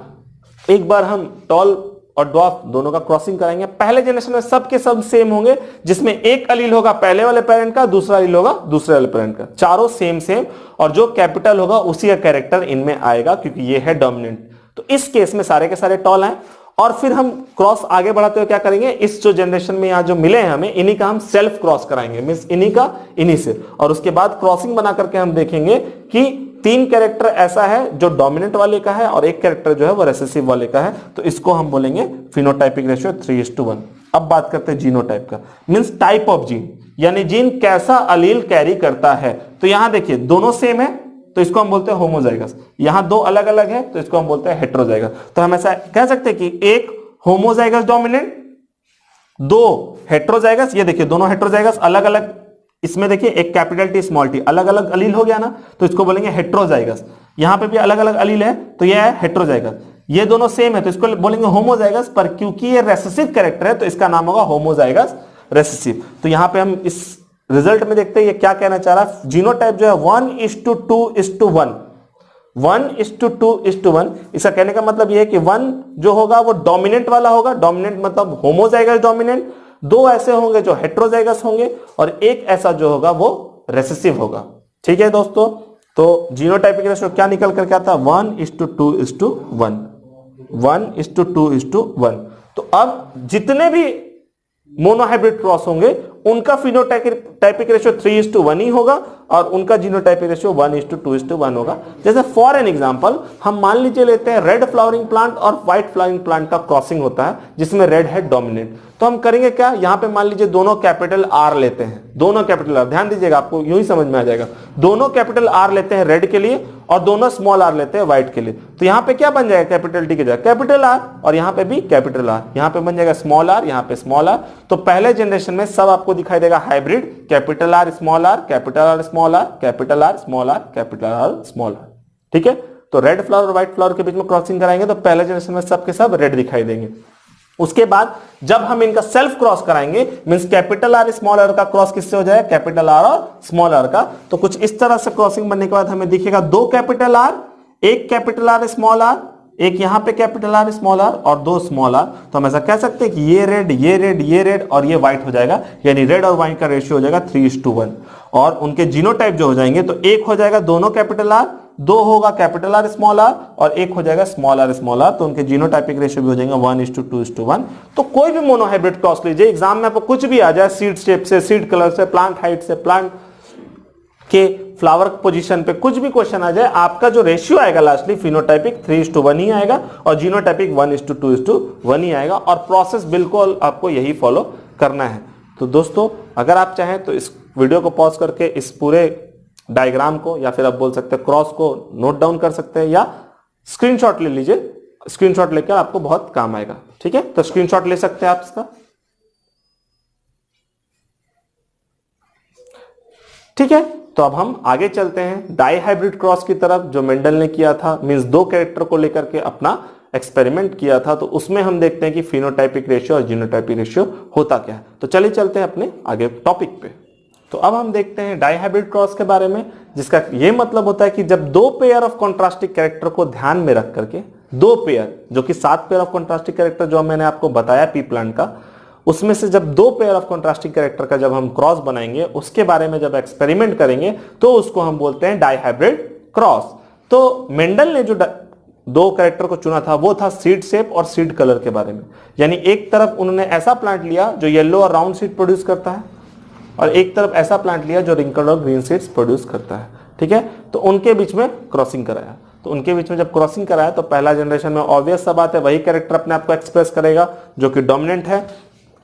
एक बार हम टॉल और ड्वार्फ दोनों का क्रॉसिंग कराएंगे। पहले जनरेशन में सब के सब सेम होंगे, जिसमें एक अलील होगा पहले वाले पेरेंट का, दूसरा अलील होगा दूसरे वाले पेरेंट का, चारों सेम सेम, और जो कैपिटल होगा उसी का कैरेक्टर इनमें आएगा क्योंकि ये है डोमिनेंट। तो इस केस में सारे के सारे टॉल हैं। और फिर हम क्रॉस आगे बढ़ाते हुए क्या करेंगे, इस जो जनरेशन में यहां जो मिले हैं हमें, इन्हीं का हम सेल्फ क्रॉस कराएंगे, मींस इन्हीं का इन्हीं से, और उसके बाद क्रॉसिंग बना करके हम देखेंगे कि 3 कैरेक्टर ऐसा है जो डोमिनेंट वाले का है और एक कैरेक्टर जो है वो रेसेसिव वाले का है, तो इसको हम बोलेंगे फिनोटाइपिक रेशियो 3:1। अब बात करते हैं जीनोटाइप का, मींस टाइप ऑफ जीन, यानी जीन कैसा अलील कैरी करता है। तो यहां देखिए दोनों सेम है तो इसको हम बोलते हैं होमोजाइगस, यहां दो अलग अलग है तो इसको हम बोलते हैं हेट्रोजाइगस। तो हम ऐसा कह सकते हैं कि एक होमोजाइगस डोमिनेंट, 2 हेट्रोजाइगस, ये देखिए दोनों हेट्रोजाइगस अलग अलग, इसमें देखिए एक कैपिटल टी स्मॉल टी अलग अलग अलील हो गया ना, तो इसको बोलेंगे हेट्रोजाइगस। यहां पे भी अलग अलग अलील है तो यह है हेट्रोजाइगस। ये दोनों सेम है तो इसको बोलेंगे होमोजाइगस, पर क्योंकि ये रेसेसिव कैरेक्टर है तो इसका नाम होगा होमोजाइगस रेसेसिव। तो यहां पे हम इस रिजल्ट में देखते हैं ये क्या कहना चाह रहा है, जीनोटाइप जो है 1:2:1, 1:2:1। इसका कहने का मतलब ये है कि 1 जो होगा वो डोमिनेंट वाला होगा, डोमिनेंट मतलब होमोजाइगस डोमिनेंट, 2 ऐसे होंगे जो हेट्रोजाइगस होंगे, और एक ऐसा जो होगा वो रेसेसिव होगा। ठीक है दोस्तों, तो जीनोटाइपिक रेशियो क्या निकल करके आता है 1:2:1, 1:2:1। तो अब जितने भी मोनोहाइब्रिड क्रॉस होंगे उनका फिनोटाइपिक रेशियो 3:1 ही होगा और उनका जीनोटाइपिक रेशियो 1:2:1 होगा। जैसे फॉर एन एग्जांपल हम मान लीजिए लेते हैं रेड फ्लावरिंग प्लांट और व्हाइट फ्लावरिंग प्लांट का क्रॉसिंग होता है जिसमें रेड है डोमिनेंट। तो हम करेंगे क्या, यहां पे मान लीजिए दोनों कैपिटल आर लेते हैं, दोनों कैपिटल आर, ध्यान दीजिएगा आपको यूं ही समझ में आ जाएगा, दोनों कैपिटल आर लेते हैं रेड के लिए और दोनों स्मॉल आर लेते हैं व्हाइट के लिए। तो यहां पे क्या बन जाएगा, कैपिटल टी के जगह कैपिटल आर, और यहां पे भी कैपिटल आर, यहां पे बन जाएगा स्मॉल आर, यहां पे स्मॉल आर। तो पहले जनरेशन में सब आपको दिखाई देगा hybrid, capital R small R, capital R small R, capital R small R, capital R small R. ठीक है, तो रेड फ्लावर और व्हाइट फ्लावर के बीच में क्रॉसिंग कराएंगे तो पहले जनरेशन में सब के सब रेड दिखाई देंगे। उसके बाद जब हम इनका सेल्फ क्रॉस कराएंगे, means capital R small R का क्रॉस किससे हो जाएगा, कैपिटल आर और स्मॉल आर का, तो कुछ इस तरह से क्रॉसिंग बनने के बाद हमें दिखेगा 2 कैपिटल आर, एक कैपिटल आर स्मॉल आर, एक यहां पे कैपिटल आर स्मॉल आर और 2 स्मॉल आर। तो हम ऐसा कह सकते हैं कि ये रेड, ये रेड, ये रेड और ये व्हाइट हो जाएगा, यानी रेड और व्हाइट का रेशियो हो जाएगा 3:1। और उनके जीनोटाइप जो हो जाएंगे तो एक हो जाएगा दोनों कैपिटल आर, 2 होगा कैपिटल आर स्मॉल आर और एक हो जाएगा स्मॉल आर स्मॉल आर। तो उनके जीनोटाइपिक रेशियो भी हो जाएगा 1:2:1। तो कोई भी मोनोहाइब्रिड क्रॉस लीजिए, एग्जाम में आपको कुछ भी आ जाए, सीड शेप से, सीड कलर से, प्लांट हाइट से, प्लांट के फ्लावर पोजीशन पे कुछ भी क्वेश्चन आ जाए, आपका जो रेशियो आएगा लास्टली फिनोटाइपिक 3:1 ही आएगा और जीनोटाइपिक 1:2:1 ही आएगा। और प्रोसेस बिल्कुल आपको यही फॉलो करना है। तो दोस्तों अगर आप चाहें तो इस वीडियो को पॉज करके इस पूरे डायग्राम को या फिर आप बोल सकते हैं क्रॉस को नोट डाउन कर सकते हैं या स्क्रीनशॉट ले लीजिए, स्क्रीनशॉट लेकर आपको बहुत काम आएगा। ठीक है, तो स्क्रीनशॉट ले सकते हैं आप इसका। ठीक है, तो अब हम आगे चलते हैं डाई हाइब्रिड क्रॉस की तरफ जो मेंडल ने किया था, मींस 2 कैरेक्टर को लेकर के अपना एक्सपेरिमेंट किया था। तो उसमें हम देखते हैं कि फिनोटाइपिक रेशियो और जीनोटाइपिक रेशियो होता क्या है। तो चलिए चलते हैं अपने आगे टॉपिक पे। तो अब हम देखते हैं डाई हाइब्रिड क्रॉस के बारे में, जिसका ये मतलब होता है कि जब 2 पेयर ऑफ कॉन्ट्रास्टिंग कैरेक्टर को ध्यान में रख करके, 2 पेयर जो कि 7 पेयर ऑफ कॉन्ट्रास्टिंग कैरेक्टर जो मैंने आपको बताया पी प्लांट का, उसमें से जब 2 पेयर ऑफ कॉन्ट्रास्टिंग कैरेक्टर का जब हम क्रॉस बनाएंगे, उसके बारे में जब एक्सपेरिमेंट करेंगे तो उसको हम बोलते हैं डाई हाइब्रिड क्रॉस। तो मेंडल ने जो 2 कैरेक्टर को चुना था वो था सीड शेप और सीड कलर के बारे में। यानी एक तरफ उन्होंने ऐसा प्लांट लिया जो येलो और राउंड सीड प्रोड्यूस करता है और एक तरफ ऐसा प्लांट लिया जो रिंकल और ग्रीन सीड्स प्रोड्यूस करता है। ठीक है, तो उनके बीच में क्रॉसिंग कराया। तो उनके बीच में जब क्रॉसिंग कराया तो पहला जनरेशन में ऑब्वियस सा बात है वही कैरेक्टर अपने आप को एक्सप्रेस करेगा जो कि डोमिनेंट है।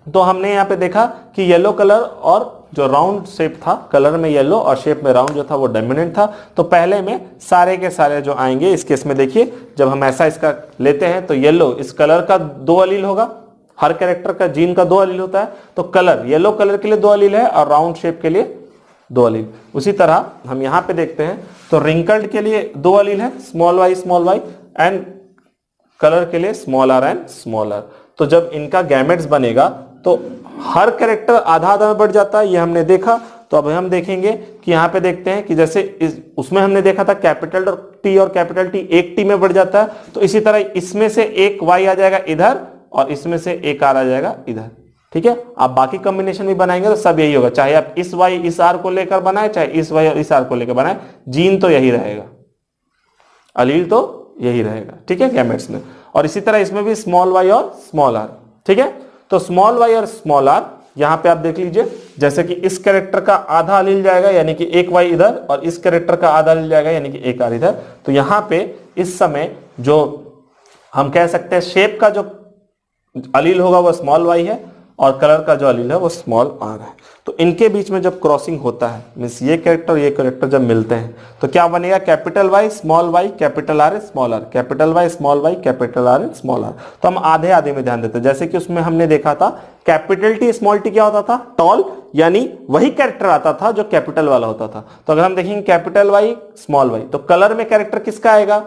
तो हमने यहाँ पे देखा कि येलो कलर और जो राउंड शेप था, कलर में येलो और शेप में राउंड जो था वो डोमिनेंट था। तो पहले में सारे के सारे जो आएंगे, इस केस में देखिए जब हम ऐसा इसका लेते हैं तो येलो इस कलर का 2 अलील होगा, हर कैरेक्टर का जीन का 2 अलील होता है। तो कलर येलो कलर के लिए 2 अलील है और राउंड शेप के लिए 2 अलील। उसी तरह हम यहाँ पे देखते हैं तो रिंकल्ड के लिए 2 अलील है, स्मॉल वाई एंड कलर के लिए small R and small R. तो जब इनका गैमेट्स बनेगा तो हर कैरेक्टर आधा आधा में बढ़ जाता है, ये हमने देखा। तो अब हम देखेंगे कि यहां पे देखते हैं कि जैसे उसमें हमने देखा था कैपिटल टी और कैपिटल टी एक टी में बढ़ जाता है, तो इसी तरह इसमें से एक वाई आ जाएगा इधर और इसमें से एक आर आ जाएगा इधर। ठीक है, आप बाकी कॉम्बिनेशन भी बनाएंगे तो सब यही होगा, चाहे आप इस वाई इस आर को लेकर बनाए, चाहे इस वाई और इस आर को लेकर बनाए, जीन तो यही रहेगा, अलील तो यही रहेगा। ठीक है, गैमेट्स में। और इसी तरह इसमें भी स्मॉल वाई और स्मॉल आर। ठीक है, तो स्मॉल वाई और स्मॉल आर यहां पे आप देख लीजिए, जैसे कि इस कैरेक्टर का आधा अलील जाएगा यानी कि एक वाई इधर, और इस कैरेक्टर का आधा अलील जाएगा यानी कि एक आर इधर। तो यहां पे इस समय जो हम कह सकते हैं शेप का जो अलील होगा वो स्मॉल वाई है और कलर का जो अलील है वो स्मॉल आर है। तो इनके बीच में जब क्रॉसिंग होता है, मींस ये कैरेक्टर जब मिलते हैं तो क्या बनेगा, capital Y small Y capital R small R, capital Y small Y capital R small R. तो हम आधे आधे में ध्यान देते हैं, जैसे कि उसमें हमने देखा था कैपिटल टी स्मॉल टी क्या होता था, टॉल, यानी वही कैरेक्टर आता था जो कैपिटल वाला होता था। तो अगर हम देखेंगे कैपिटल वाई स्मॉल वाई, तो कलर में कैरेक्टर किसका आएगा,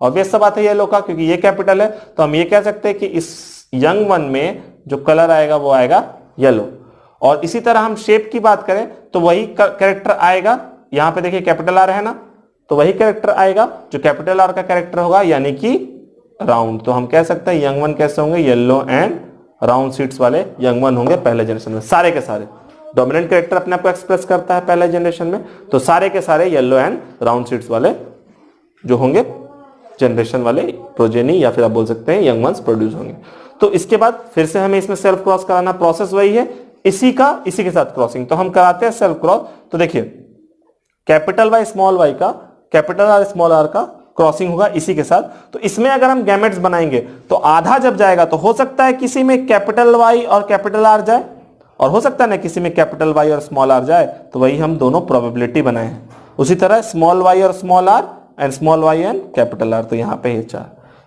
ऑब्वियस सा बात है येलो का, क्योंकि ये कैपिटल है। तो हम ये कह सकते हैं कि इस यंग वन में जो कलर आएगा वो आएगा येलो। और इसी तरह हम शेप की बात करें तो वही कैरेक्टर आएगा, यहां पे देखिए कैपिटल आर है ना, तो वही कैरेक्टर आएगा जो कैपिटल आर का कैरेक्टर होगा, यानी कि राउंड। तो हम कह सकते हैं यंग वन कैसे होंगे, येलो एंड राउंड सीड्स वाले यंग वन होंगे पहले जनरेशन में। सारे के सारे डोमिनेंट कैरेक्टर अपने आप को एक्सप्रेस करता है पहले जनरेशन में, तो सारे के सारे येलो एंड राउंड सीड्स वाले जो होंगे जनरेशन वाले प्रोजेनी, या फिर आप बोल सकते हैं यंग वंस प्रोड्यूस होंगे। तो इसके बाद फिर से हमें इसमें सेल्फ क्रॉस कराना, प्रोसेस वही है, इसी के साथ क्रॉसिंग। तो हम कराते हैं सेल्फ क्रॉस। तो देखिए कैपिटल वाई स्मॉल वाई का कैपिटल आर स्मॉल आर का क्रॉसिंग होगा इसी के साथ। तो इसमें अगर हम गैमेट्स बनाएंगे तो आधा जब जाएगा तो हो सकता है किसी में कैपिटल वाई और कैपिटल आर जाए, और हो सकता है ना किसी में कैपिटल वाई और स्मॉल आर जाए, तो वही हम दोनों प्रोबेबिलिटी बनाए हैं। उसी तरह स्मॉल वाई और small R and small Y and capital R, तो यहां पे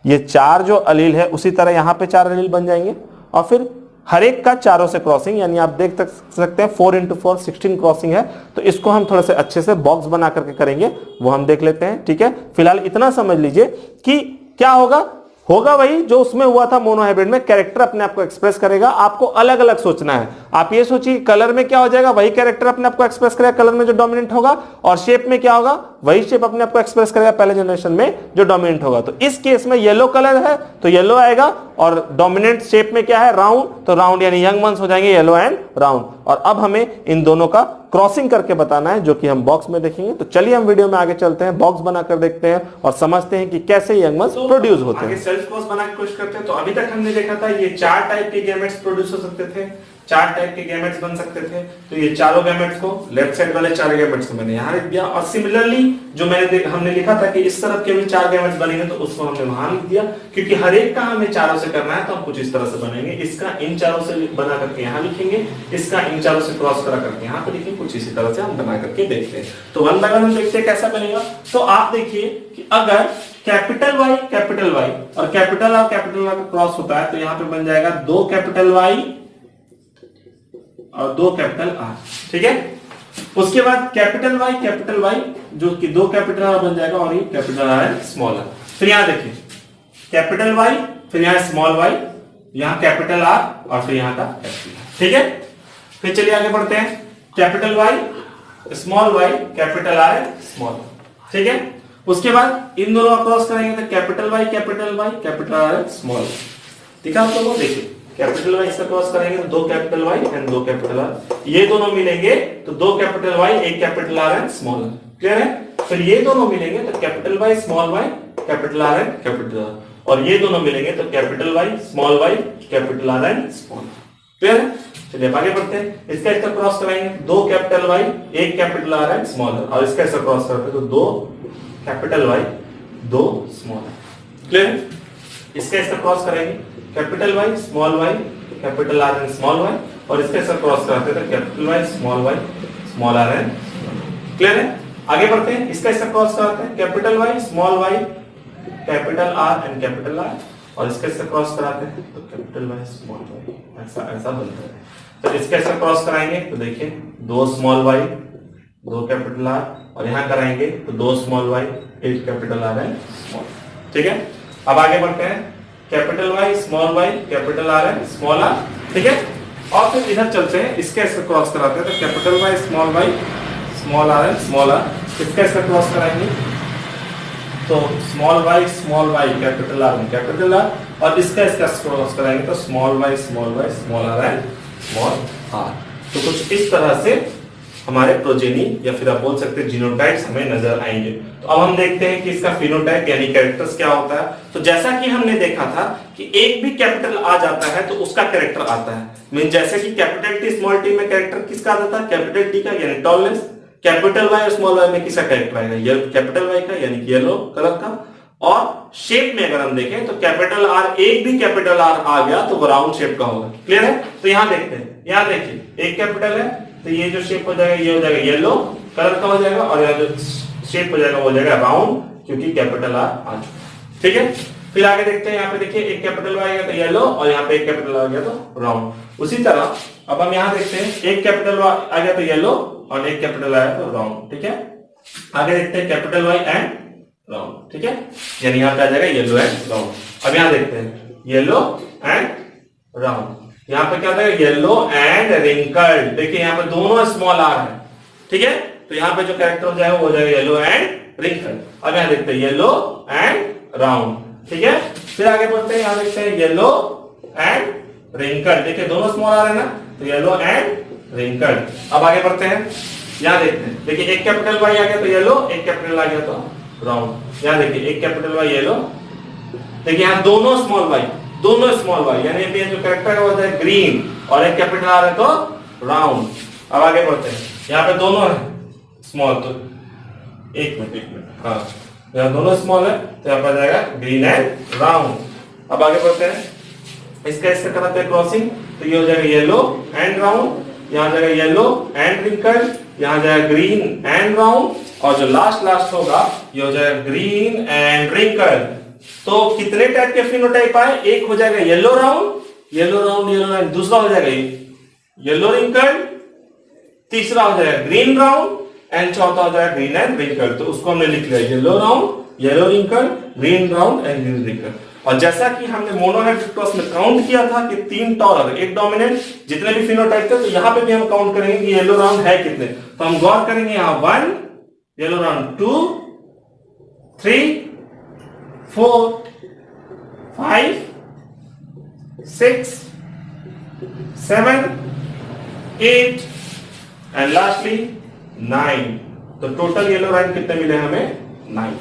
ये चार जो अलील है उसी तरह यहां पे चार अलील बन जाएंगे। और फिर हर एक का चारों से क्रॉसिंग, यानी आप देख सकते हैं 4 × 4 16 क्रॉसिंग है। तो इसको हम थोड़ा से अच्छे से बॉक्स बना करके करेंगे, वो हम देख लेते हैं। ठीक है, फिलहाल इतना समझ लीजिए कि क्या होगा वही जो उसमें हुआ था मोनो हाइब्रिड में, कैरेक्टर अपने आप को एक्सप्रेस करेगा। आपको अलग अलग सोचना है। आप ये सोचिए कलर में क्या हो जाएगा, वही कैरेक्टर अपने आप को एक्सप्रेस करेगा कलर में जो डोमिनेंट होगा, और शेप में क्या होगा, वही शेप अपने आप को एक्सप्रेस करेगा पहले जनरेशन में जो डोमिनेंट होगा। तो इस केस में येलो कलर है तो येलो आएगा, और डोमिनेंट शेप में क्या है, राउंड, तो राउंड यानी यंग वंस हो जाएंगे येलो एंड राउंड। और अब हमें इन दोनों का क्रॉसिंग करके बताना है, जो कि हम बॉक्स में देखेंगे। तो चलिए हम वीडियो में आगे चलते हैं, बॉक्स बनाकर देखते हैं और समझते हैं कि कैसे यंग वंस प्रोड्यूस होते हैं। सेल्फ क्रॉस बनाने की कोशिश करते हैं। तो अभी तक हमने देखा था ये 4 टाइप के गैमेट्स प्रोड्यूस हो सकते थे, 4 टाइप के गैमेट्स बन सकते थे। तो ये चारों गैमेट्स को लेफ्ट साइड वाले 4 गैमेट्स को मैंने यहां लिख दिया, और सिमिलरली जो हमने लिखा था कि इस तरफ के भी 4 गैमेट्स बनेंगे तो उसको हमने वहां लिख दिया, क्योंकि हर एक का हमें चारों से करना है। तो हम कुछ इस तरह से बनेंगे, इसका इन चारों से बना करके यहां लिखेंगे, इसका इन चारों से क्रॉस करा करके यहां पे लिखेंगे, कुछ इसी तरह से हम बना करके देखते हैं। तो वन बाय वन हम देखते हैं कैसा बनेगा। तो आप देखिए कि अगर कैपिटल वाई और कैपिटल आर का क्रॉस होता है तो यहां पे बन जाएगा 2 कैपिटल वाई और 2 कैपिटल आर। ठीक है, उसके बाद कैपिटल वाई जो कि 2 कैपिटल आर बन जाएगा, और ये कैपिटल आर है स्मॉल आर। फिर यहां देखिए कैपिटल वाई, फिर यहां स्मॉल वाई, यहां कैपिटल आर, और फिर यहां का कैपिटल। ठीक है, फिर चलिए आगे बढ़ते हैं। Capital Y small Y capital R small. ठीक है, उसके बाद इन दोनों का क्रॉस करेंगे तो capital Y capital R small. ठीक है, आप लोगों देखिए कैपिटल वाई से क्रॉस करेंगे तो 2 capital Y and 2 capital R, ये दोनों मिलेंगे तो 2 capital Y 1 capital R and small R. Clear है? फिर ये दोनों मिलेंगे तो capital Y small Y capital R and capital R, और ये दोनों मिलेंगे तो capital Y small Y capital R and small. Clear है? चलिए आगे बढ़ते हैं। इसका क्रॉस कराएंगे 2 capital Y 1 capital R and small are, और इसका क्रॉस करते तो 2 capital Y 2 small R. Clear है? इसका क्रॉस करेंगे capital Y capital R and small Y, और इसके साथ क्रॉस कराते हैं तो capital Y small R and. Clear है? आगे बढ़ते हैं। इसका क्रॉस कराते हैं capital Y capital R and capital R, और इसके साथ क्रॉस कराते हैं तो कैपिटल वाई स्मॉल वाई, ऐसा बनता है। तो इसके साथ क्रॉस कराएंगे तो देखिए 2 स्मॉल वाई 2 कैपिटल आर, और यहां कराएंगे तो 2 small Y 1 capital R and small. ठीक है, अब आगे बढ़ते हैं, capital Y small Y capital R है स्मॉल आर, ठीक है। और फिर इधर चलते हैं, इसके इससे क्रॉस कराते हैं, तो कैपिटल वाई स्मॉल आर है स्मॉल आर, इसका इसका क्रॉस कराएंगे तो स्मॉल वाई कैपिटल आर, और इसका इसका क्रॉस कराएंगे तो small Y small R and small R. तो कुछ इस तरह से हमारे प्रोजेनी या फिर आप बोल सकते हैं जीनोटाइप्स हमें नजर आएंगे। तो अब हम देखते हैं कि इसका फिनोटाइप यानी कैरेक्टर्स क्या होता है। तो जैसा कि हमने देखा था कि एक भी कैपिटल आ जाता है तो उसका कैरेक्टर आता है, मीन जैसे कि कैपिटल टी स्मॉल टी में कैरेक्टर किसका आता था, कैपिटल टी का यानी टॉलनेस, कैपिटल वाई और स्मॉल वाई में किसका कैरेक्टर आएगा, ये कैपिटल वाई का यानी येलो कलर का। और शेप में अगर हम देखें तो कैपिटल आर, एक भी कैपिटल आर आ गया तो वो राउंड शेप का होगा। क्लियर है? तो यहां देखते हैं, यहां देखिए एक कैपिटल है तो ये जो शेप हो जाएगा ये हो जाएगा येलो कलर का हो जाएगा, और यहाँ जो शेप हो जाएगा वो हो जाएगा राउंड, क्योंकि कैपिटल आर आ चुका। ठीक है, फिर आगे देखते हैं, यहाँ पे देखिए एक कैपिटल आ गया तो येलो, और यहाँ पे एक कैपिटल आ गया तो राउंड। उसी तरह अब हम यहाँ देखते हैं, एक कैपिटल आ गया तो येलो और एक कैपिटल आया तो राउंड। ठीक है, आगे देखते हैं कैपिटल वाई एंड राउंड। ठीक है, यानी यहाँ पे आ जाएगा येलो एंड राउंड। अब यहाँ देखते हैं येलो एंड राउंड, यहाँ पे क्या था, येलो एंड रिंकल्ड। देखिए यहाँ पे दोनों स्मॉल आर है। ठीक है, तो यहाँ पे जो कैरेक्टर हो जाएगा वो हो जाएगा येलो एंड रिंकल्ड। अब यहाँ देखते हैं येलो एंड राउंड। ठीक है, फिर आगे बढ़ते हैं, यहाँ देखते हैं येलो एंड रिंकल्ड। देखिए दोनों स्मॉल आर है ना, तो येलो एंड रिंकल्ड। अब आगे बढ़ते हैं, यहाँ देखते हैं, देखिए एक कैपिटल वाई आ गया तो येलो, एक कैपिटल आ गया तो राउंड। यहाँ देखिए एक कैपिटल वाई येलो, देखिए यहाँ दोनों स्मॉल वाई यानी ये जो कैरेक्टर है वो है ग्रीन, और एक कैपिटल आ रहा है तो राउंड। अब आगे बढ़ते हैं, यहाँ पे दोनों है स्मॉल, तो एक मिनट, हाँ यहाँ दोनों स्मॉल है तो यहाँ पर जाएगा ग्रीन एंड राउंड। अब आगे बढ़ते हैं, इसका इससे कराते हैं क्रॉसिंग, तो ये हो जाएगा येलो एंड राउंड, यहाँ जाएगा येलो एंड रिंकल्ड, यहाँ जाएगा ग्रीन एंड राउंड, और जो लास्ट होगा ये हो जाएगा ग्रीन एंड रिंकल्ड। तो कितने टाइप के फिनोटाइप आए, एक हो जाएगा येलो राउंड, दूसरा हो जाएगा येलो रिंकल्ड, तीसरा हो जाएगा ग्रीन राउंड, एंड चौथा हो जाएगा ग्रीन एंड रिंकल्ड। तो उसको हमने लिख लिया yellow round, yellow wrinkled, green round and green wrinkled. और जैसा कि हमने मोनोहाइब्रिड क्रॉस में काउंट किया था कि 3 टॉलर 1 डोमिनेंट, जितने भी फिनोटाइप थे, तो यहाँ पे भी हम काउंट करेंगे कि येलो राउंड है कितने। तो हम गौर करेंगे, यहाँ 1 येलो राउंड, 2 3 4 5 6 7 8 एंड लास्टली 9। तो टोटल येलो राउंड कितने मिले हमें, 9।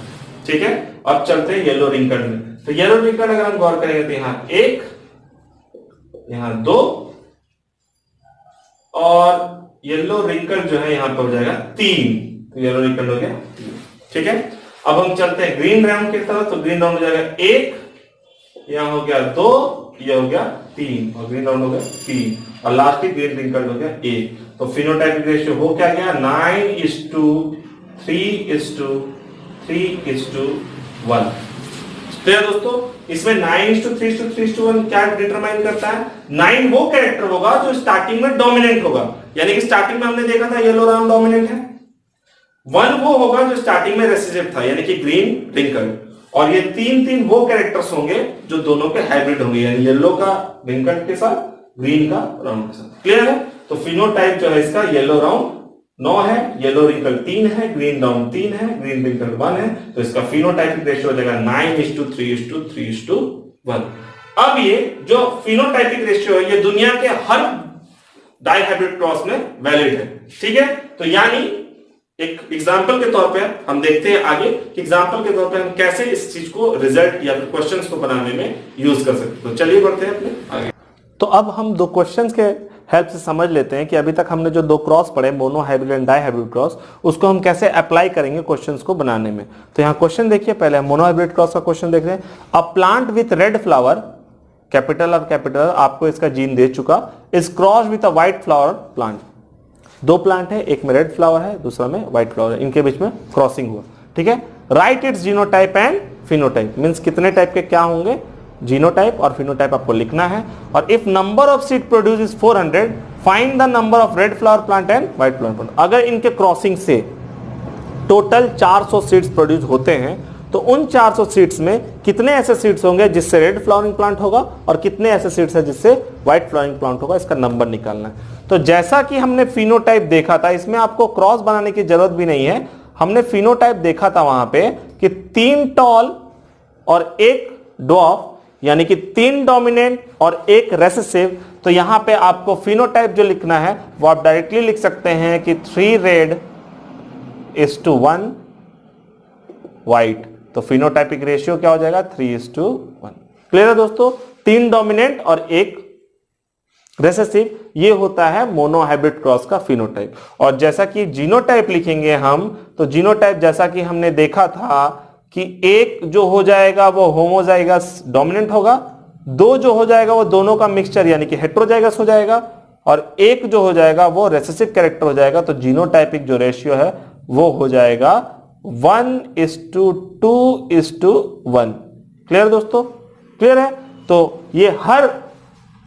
ठीक है, अब चलते हैं येलो रिंकल्ड में। तो येलो रिंकल्ड अगर हम गौर करेंगे तो यहाँ 1, यहाँ 2, और येलो रिंकल्ड जो है यहाँ पे हो जाएगा 3। तो येलो रिंकल्ड हो गया 3। ठीक है, अब हम चलते हैं ग्रीन राउंड की तरफ। तो ग्रीन राउंड हो जाएगा 1, यहाँ हो गया 2, ये हो गया 3, और ग्रीन राउंड हो गया 3, और लास्ट की ग्रीन रिंकल्ड हो गया 1। तो फिनोटाइपिक रेशियो हो क्या गया, 9:3:3:1। तो यार दोस्तों, इसमें 9:3:3:1 क्या डिटरमाइन करता है, 9 वो कैरेक्टर होगा जो स्टार्टिंग में डोमिनेंट होगा, यानी कि स्टार्टिंग में हमने देखा था येलो राउंड डोमिनेंट है। 1 वो होगा जो स्टार्टिंग में रेसिसिव था, यानी कि ग्रीन रिंकल्ड, और ये 3 वो कैरेक्टर्स होंगे जो दोनों के हाइब्रिड होंगे, यानी येलो का रिंकल्ड के साथ, ग्रीन का राउंड के साथ। क्लियर है? तो फिनोटाइप जो है इसका येलो राउंड 9 है, येलो रिंकल्ड 3 है, ग्रीन राउंड 3 है, ग्रीन रिंकल्ड 1 है। तो इसका फिनोटाइपिक रेशियो हो जाएगा 9:3:3:1। अब ये जो फिनोटाइपिक रेशियो है ये दुनिया के हर डाइहाइब्रिड क्रॉस में वैलिड है। ठीक है, तो यानी एक एग्जाम्पल के तौर पे हम देखते हैं आगे कि एग्जाम्पल के तौर पे हम कैसे इस चीज को रिजल्ट या फिर क्वेश्चंस को बनाने में यूज कर सकते हैं। तो चलिए बढ़ते हैं अपने आगे। तो अब हम 2 क्वेश्चंस के हेल्प से समझ लेते हैं कि अभी तक हमने जो 2 क्रॉस पढ़े, monohybrid and dihybrid cross, उसको हम कैसे अप्लाई करेंगे क्वेश्चंस को बनाने में। तो यहाँ क्वेश्चन देखिए, पहले मोनो हाइब्रिड क्रॉस का क्वेश्चन देख रहे हैं। A plant with red flower, capital और कैपिटल आपको इसका जीन दे चुका, is cross with a white flower plant. 2 plant है, एक में रेड फ्लावर है, दूसरा में व्हाइट फ्लावर है, इनके बीच में क्रॉसिंग हुआ। ठीक है, right it's genotype and phenotype, means कितने टाइप के क्या होंगे, जीनोटाइप और फिनोटाइप आपको लिखना है। और if number of seed produce is 400, find the number of red flower plant and white flower plant. अगर इनके क्रॉसिंग से टोटल 400 सीड्स प्रोड्यूस होते हैं तो उन 400 सीड्स में कितने ऐसे सीड्स होंगे जिससे रेड फ्लावरिंग प्लांट होगा और कितने ऐसे सीड्स है जिससे व्हाइट फ्लावरिंग प्लांट होगा, इसका नंबर निकालना है। तो जैसा कि हमने फिनोटाइप देखा था, इसमें आपको क्रॉस बनाने की जरूरत भी नहीं है। हमने फिनोटाइप देखा था वहां पे कि 3 टॉल और 1 ड्वार्फ, यानी कि 3 डोमिनेंट और 1 रेसेसिव। तो यहां पे आपको फिनोटाइप जो लिखना है वो आप डायरेक्टली लिख सकते हैं कि 3 रेड इज टू 1 व्हाइट। तो फिनोटाइपिक रेशियो क्या हो जाएगा, 3:1। क्लियर है दोस्तों? 3 डोमिनेंट और 1 रेसेसिव, ये होता है मोनोहाइब्रिड क्रॉस का फिनोटाइप। और जैसा कि जीनोटाइप लिखेंगे हम, तो जीनोटाइप जैसा कि हमने देखा था कि 1 जो हो जाएगा वो होमोजाइगस डोमिनेंट होगा, 2 जो हो जाएगा वो दोनों का मिक्सचर यानी कि हेट्रोजाइगस हो जाएगा, और 1 जो हो जाएगा वो रेसेसिव कैरेक्टर हो जाएगा। तो जीनोटाइपिक जो रेशियो है वो हो जाएगा 1:2:1। क्लियर दोस्तों? क्लियर है? तो ये हर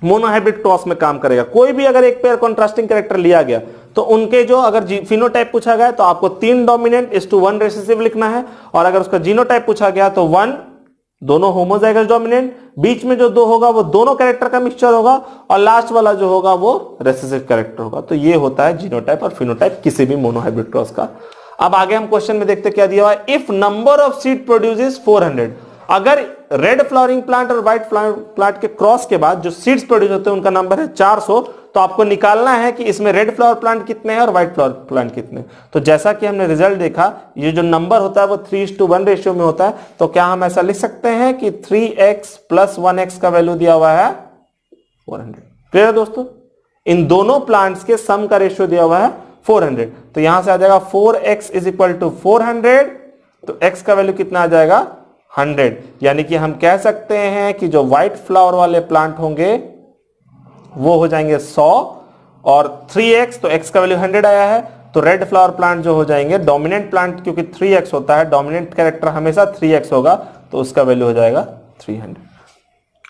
मोनोहाइब्रिड क्रॉस में काम करेगा। कोई भी अगर एक पेयर कॉन्ट्रास्टिंग कैरेक्टर लिया गया तो उनके जो अगर फिनोटाइप पूछा गया तो आपको 3 डोमिनेंट इज टू 1 रेसेसिव लिखना है, और अगर उसका जीनोटाइप पूछा गया तो 1 दोनों होमोजाइगस डोमिनेंट, बीच में जो 2 होगा वो दोनों कैरेक्टर का मिक्सचर होगा, और लास्ट वाला जो होगा वो रेसेसिव कैरेक्टर होगा। तो ये होता है जीनोटाइप और फिनोटाइप किसी भी मोनोहाइब्रिड क्रॉस का। अब आगे हम क्वेश्चन में देखते क्या दिया हुआ है, if number of seed produces 400। अगर रेड फ्लावरिंग प्लांट और व्हाइट फ्लावरिंग प्लांट के क्रॉस के बाद जो सीड्स प्रोड्यूस होते हैं उनका नंबर है 400, तो आपको निकालना है कि इसमें रेड फ्लावर प्लांट कितने हैं और व्हाइट फ्लावर प्लांट कितने। तो जैसा कि हमने रिजल्ट देखा, ये जो नंबर होता है वो 3:1 रेशियो में होता है। तो क्या हम ऐसा लिख सकते हैं कि 3x + 1x का वैल्यू दिया हुआ है 400। क्लियर है दोस्तों? इन दोनों प्लांट्स के सम का रेशियो दिया हुआ है 400। तो यहां से आ जाएगा 4x = 400, तो x का वैल्यू कितना आ जाएगा 100। यानी कि हम कह सकते हैं कि जो व्हाइट फ्लावर वाले प्लांट होंगे वो हो जाएंगे 100, और 3x, तो x का वैल्यू 100 आया है, तो रेड फ्लावर प्लांट जो हो जाएंगे डोमिनेंट प्लांट, क्योंकि 3x होता है, डोमिनेंट कैरेक्टर हमेशा 3x होगा, तो उसका वैल्यू हो जाएगा 300।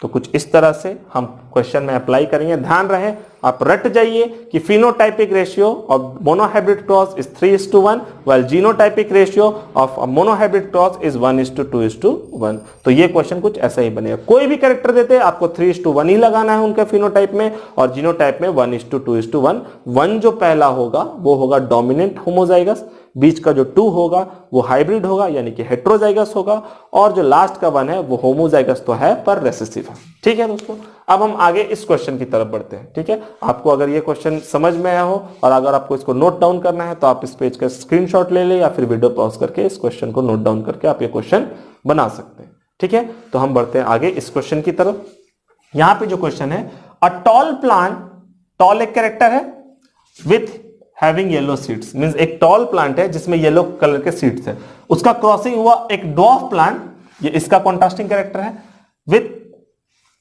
तो कुछ इस तरह से हम क्वेश्चन में अप्लाई करेंगे। ध्यान रहे, आप रट जाइए कि phenotypic ratio of monohybrid cross is 3:1, while genotypic ratio of monohybrid cross is 1:2:1। तो ये क्वेश्चन कुछ ऐसा ही बनेगा। कोई भी कैरेक्टर देते हैं आपको 3:1 ही लगाना है उनके फिनोटाइप में, और जीनोटाइप में 1:2:1। 1 जो पहला होगा वो होगा डोमिनेंट होमोजाइगस, बीच का जो 2 होगा वो हाइब्रिड होगा यानी कि हेट्रोजाइगस होगा, और जो लास्ट का 1 है वो होमोजाइगस तो है पर रेसेसिव है। ठीक है दोस्तों, अब हम आगे इस क्वेश्चन की तरफ बढ़ते हैं। ठीक है, आपको अगर ये क्वेश्चन समझ में आया हो और अगर आपको इसको नोट डाउन करना है तो आप इस पेज का स्क्रीनशॉट ले ले, या फिर वीडियो पॉज करके इस क्वेश्चन को नोट डाउन करके आप ये क्वेश्चन बना सकते हैं। ठीक है, तो हम बढ़ते हैं आगे इस क्वेश्चन की तरफ। यहां पे जो क्वेश्चन है, अ टॉल प्लांट, टॉल एक कैरेक्टर है with having yellow seeds, means एक टॉल प्लांट है जिसमें येलो कलर के सीड्स है, उसका क्रॉसिंग हुआ एक ड्वार्फ प्लांट, ये इसका कॉन्ट्रास्टिंग कैरेक्टर है, with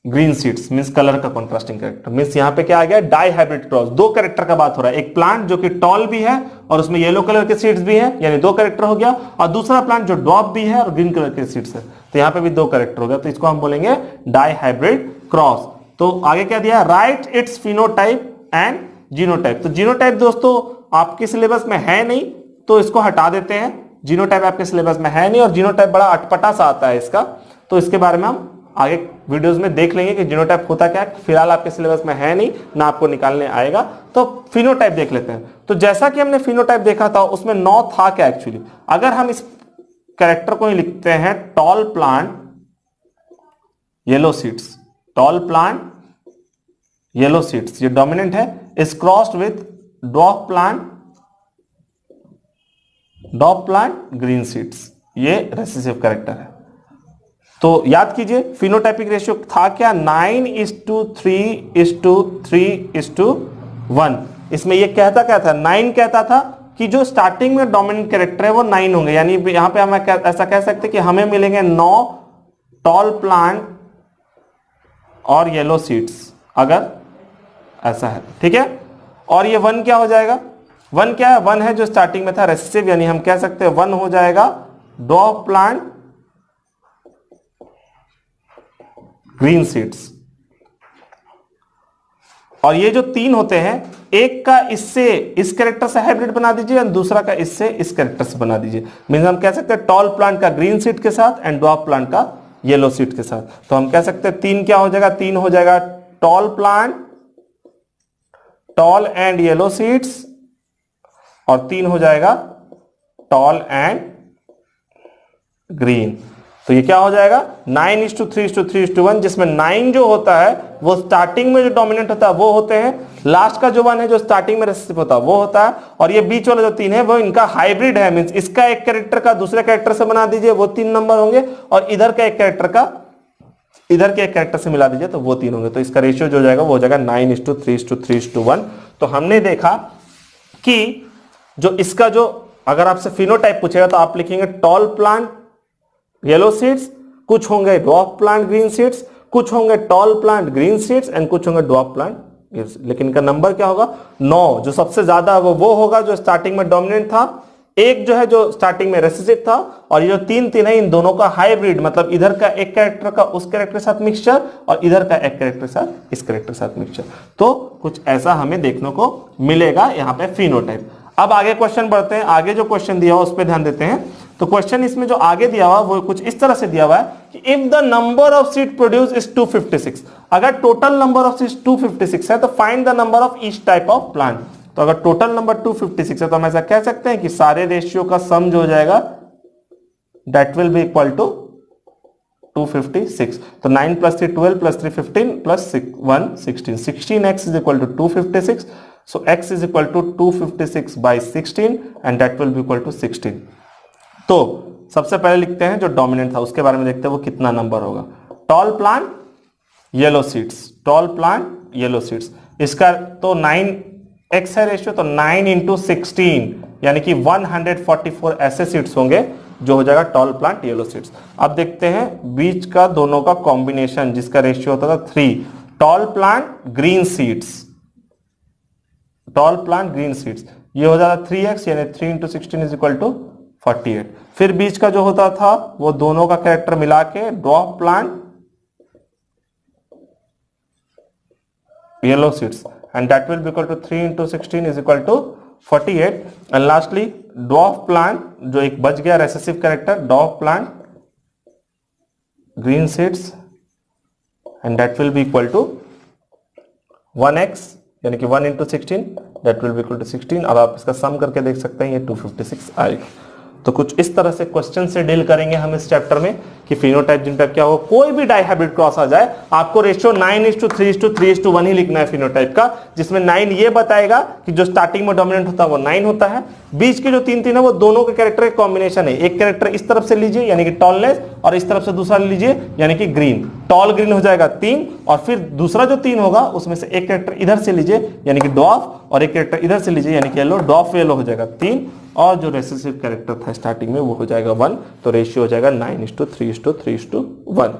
green seeds, means colour का कॉन्ट्रास्टिंग कैरेक्टर। मींस यहां पे क्या आ गया, डाई हाइब्रिड क्रॉस, 2 कैरेक्टर का बात हो रहा है। एक प्लांट जो कि टॉल भी है और उसमें येलो कलर के सीड्स भी है, यानी 2 कैरेक्टर हो गया, और दूसरा प्लांट जो ड्वार्फ भी है और ग्रीन कलर के सीड्स है, तो यहां पे भी 2 कैरेक्टर हो गया, तो इसको हम बोलेंगे डाई हाइब्रिड क्रॉस। तो आगे क्या दिया, right it's phenotype and genotype. तो जीनोटाइप दोस्तों आपके सिलेबस में है नहीं, तो इसको हटा देते हैं। जीनोटाइप आपके सिलेबस में है नहीं, और जीनोटाइप बड़ा अटपटा सा आता है इसका, तो इसके बारे में हम आगे वीडियोस में देख लेंगे कि जीनोटाइप होता क्या है। फिलहाल आपके सिलेबस में है नहीं, ना आपको निकालने आएगा, तो फिनोटाइप देख लेते हैं। तो जैसा कि हमने फिनोटाइप देखा था उसमें 9 था क्या एक्चुअली। अगर हम इस कैरेक्टर को ही लिखते हैं, tall plant yellow seeds, tall plant yellow seeds, ये डोमिनेंट है, is crossed with dwarf plant green seeds, ये रेसेसिव कैरेक्टर है। तो याद कीजिए फिनोटाइपिक रेशियो था क्या, 9:3:3:1। इसमें ये कहता क्या था, 9 कहता था कि जो स्टार्टिंग में डोमिनेंट कैरेक्टर है वो 9 होंगे, यानी यहां पे हम ऐसा कह सकते हैं कि हमें मिलेंगे 9 टॉल प्लांट और येलो सीड्स, अगर ऐसा है। ठीक है, और ये 1 क्या हो जाएगा, 1 क्या है, 1 है जो स्टार्टिंग में था रेसेसिव, यानी हम कह सकते हैं 1 हो जाएगा ड्वार्फ प्लांट ग्रीन सीड्स। और ये जो 3 होते हैं, एक का इससे इस कैरेक्टर से हाइब्रिड बना दीजिए और दूसरा का इससे इस कैरेक्टर से बना दीजिए। मींस हम कह सकते हैं टॉल प्लांट का ग्रीन सीड के साथ एंड ड्वार्फ प्लांट का येलो सीड्स के साथ। तो हम कह सकते हैं 3 क्या हो जाएगा, 3 हो जाएगा tall plant, tall and yellow seeds, और 3 हो जाएगा टॉल एंड ग्रीन। तो ये क्या हो जाएगा 9:3:3:1, जिसमें 9 जो होता है वो स्टार्टिंग में जो डोमिनेंट होता है वो होते हैं, लास्ट का जो 1 है जो स्टार्टिंग में रिसेसिव होता है वो होता है, और ये बीच वाला जो 3 है वो इनका हाइब्रिड है, मींस इसका एक कैरेक्टर का दूसरे कैरेक्टर से बना दीजिए वो 3 नंबर होंगे, और इधर का एक कैरेक्टर का इधर के एक कैरेक्टर से मिला दीजिए तो वो 3 होंगे। तो इसका रेशियो जो जाएगा वो हो जाएगा 9:3:3:1। तो हमने देखा कि जो इसका जो अगर आपसे फिनोटाइप पूछेगा तो आप लिखेंगे टॉल प्लांट येलो सीड्स, कुछ होंगे ड्वार्फ प्लांट ग्रीन सीड्स, कुछ होंगे tall plant green seeds and कुछ होंगे ड्वार्फ प्लांट। लेकिन इनका नंबर क्या होगा 9, जो सबसे ज्यादा वो होगा जो स्टार्टिंग में डोमिनेंट था, एक जो है जो स्टार्टिंग में रेसिसिव था, और ये जो 3 है इन दोनों का हाइब्रिड, मतलब इधर का एक कैरेक्टर का उस कैरेक्टर के साथ मिक्सचर और इधर का एक कैरेक्टर के साथ इस कैरेक्टर के साथ मिक्सचर। तो कुछ ऐसा हमें देखने को मिलेगा यहाँ पे फिनोटाइप। अब आगे क्वेश्चन बढ़ते हैं, आगे जो क्वेश्चन दिया हुआ उस पर ध्यान देते हैं। तो क्वेश्चन इसमें जो आगे दिया हुआ वो कुछ इस तरह से दिया हुआ है कि if the number of seed produce is 256, अगर टोटल नंबर ऑफ सीड 256 है तो find the number of each type of plant. तो अगर टोटल नंबर 256 है तो हम ऐसा कह सकते हैं कि सारे रेशियो का सम जो हो जाएगा that will be equal to 256। तो 9 + 3 12 + 3 15 + 1 16, 16x is equal to 256। So x is equal to 256/16 and that will be equal to 16। तो सबसे पहले लिखते हैं जो डोमिनेंट था उसके बारे में देखते हैं वो कितना नंबर होगा। Tall plant yellow seeds, tall plant yellow seeds, इसका तो 9x है रेशियो, तो 9 × 16 यानी कि 144 ऐसे सीड्स होंगे जो हो जाएगा टॉल प्लांट येलो सीड्स। अब देखते हैं बीच का दोनों का कॉम्बिनेशन जिसका रेशियो होता था 3, tall plant green seeds, tall plant green seeds, ये हो जाता 3x यानी 3 × 16 इज इक्वल टू 48। फिर बीच का जो होता था वो दोनों का कैरेक्टर मिला के dwarf plant yellow seeds and that will be equal to 3 × 16 is equal to 48। And lastly dwarf plant जो एक बच गया recessive character, dwarf plant green seeds and that will be equal to 1x यानी कि 1 × 16 that will be equal to 16। अब आप इसका सम करके देख सकते हैं ये 256 आएगा। तो कुछ इस तरह से क्वेश्चन से डील करेंगे हम इस चैप्टर में कि फिनोटाइप जिनटाइप क्या हो, कोई भी डाइहाइब्रिड क्रॉस आ जाए आपको रेशियो 9:3:3:1 ही लिखना है फिनोटाइप का, जिसमें 9 ये बताएगा कि जो स्टार्टिंग में डोमिनेंट होता है वो 9 होता है, बीच के जो 3 है वो दोनों के कैरेक्टर का कॉम्बिनेशन है, एक कैरेक्टर इस तरफ से लीजिए यानी कि टॉलनेस और इस तरफ से दूसरा लीजिए यानी कि ग्रीन, टॉल ग्रीन हो जाएगा 3, और फिर दूसरा जो 3 होगा उसमें से एक कैरेक्टर इधर से लीजिए यानी कि डॉफ, और एक कैरेक्टर इधर से लीजिए यानी कि येलो, डॉफ येलो हो जाएगा 3, और जो रेसेसिव कैरेक्टर था स्टार्टिंग में वो हो जाएगा 1। तो रेशियो हो जाएगा 9:3:3:1।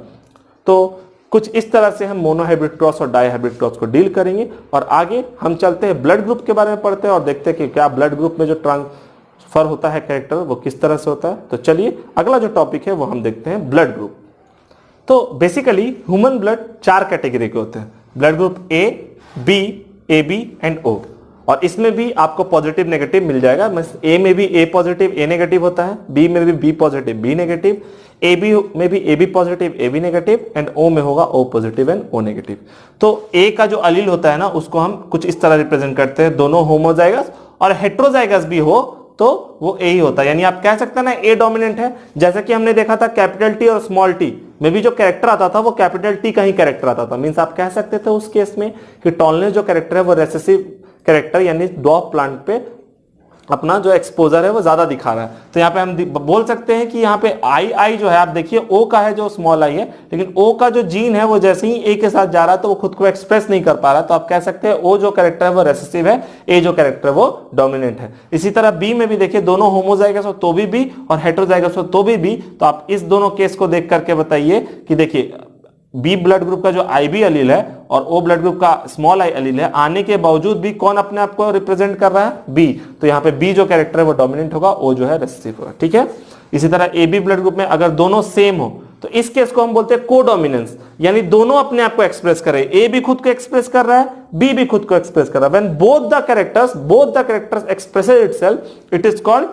तो कुछ इस तरह से हम मोनोहाइब्रिड क्रॉस और डाइहाइब्रिड क्रॉस को डील करेंगे। और आगे हम चलते हैं ब्लड ग्रुप के बारे में पढ़ते हैं और देखते हैं कि क्या ब्लड ग्रुप में जो ट्रांसफर होता है कैरेक्टर वो किस तरह से होता है। तो चलिए अगला जो टॉपिक है वो हम देखते हैं ब्लड ग्रुप। तो बेसिकली ह्यूमन ब्लड 4 कैटेगरी के होते हैं, blood group A, B, A B and O, और इसमें भी आपको पॉजिटिव नेगेटिव मिल जाएगा। ए में भी ए पॉजिटिव ए नेगेटिव होता है, बी में भी B positive B negative, A B में भी A B positive A B negative, and O में होगा O positive and O negative. तो ए का जो अलील होता है ना उसको हम कुछ इस तरह रिप्रेजेंट करते हैं, दोनों होमोजाइगस और हेट्रोजाइगस भी हो तो वो ए ही होता है, यानी आप कह सकते हैं ना ए डोमिनेंट है। जैसा कि हमने देखा था कैपिटल टी और स्मॉल टी में भी जो कैरेक्टर आता था वो कैपिटल टी का ही कैरेक्टर आता था, मींस आप कह सकते थे उस केस में कि टॉलनेस जो कैरेक्टर है वो रेसेसिव कैरेक्टर यानी ड्वार्फ प्लांट पे अपना जो एक्सपोजर है वो ज्यादा दिखा रहा है। तो यहाँ पे हम बोल सकते हैं कि यहाँ पे आई जो है आप देखिए ओ का है जो स्मॉल आई है, लेकिन ओ का जो जीन है वो जैसे ही ए के साथ जा रहा है तो वो खुद को एक्सप्रेस नहीं कर पा रहा, तो आप कह सकते हैं ओ जो कैरेक्टर है वो रेसेसिव है, ए जो कैरेक्टर है वो डोमिनेंट है। इसी तरह बी में भी देखिए दोनों होमोजाइगस हो तो भी बी और हेट्रोजाइगस हो तो भी, तो आप इस दोनों केस को देख करके बताइए कि देखिए बी ब्लड ग्रुप का जो IB अलील है और ओ ब्लड ग्रुप का स्मॉल आई अलील है, आने के बावजूद भी कौन अपने आप को रिप्रेजेंट कर रहा है, बी। तो यहाँ पे बी जो कैरेक्टर है वो डोमिनेंट होगा, ओ जो है रेसेसिव होगा, ठीक है। इसी तरह AB ब्लड ग्रुप में अगर दोनों सेम हो तो इस केस को हम बोलते हैं कोडोमिनेंस, यानी दोनों अपने आप को एक्सप्रेस कर रहे हैं, ए भी खुद को एक्सप्रेस कर रहा है, बी भी खुद को एक्सप्रेस कर रहा है। When both the characters express itself it is called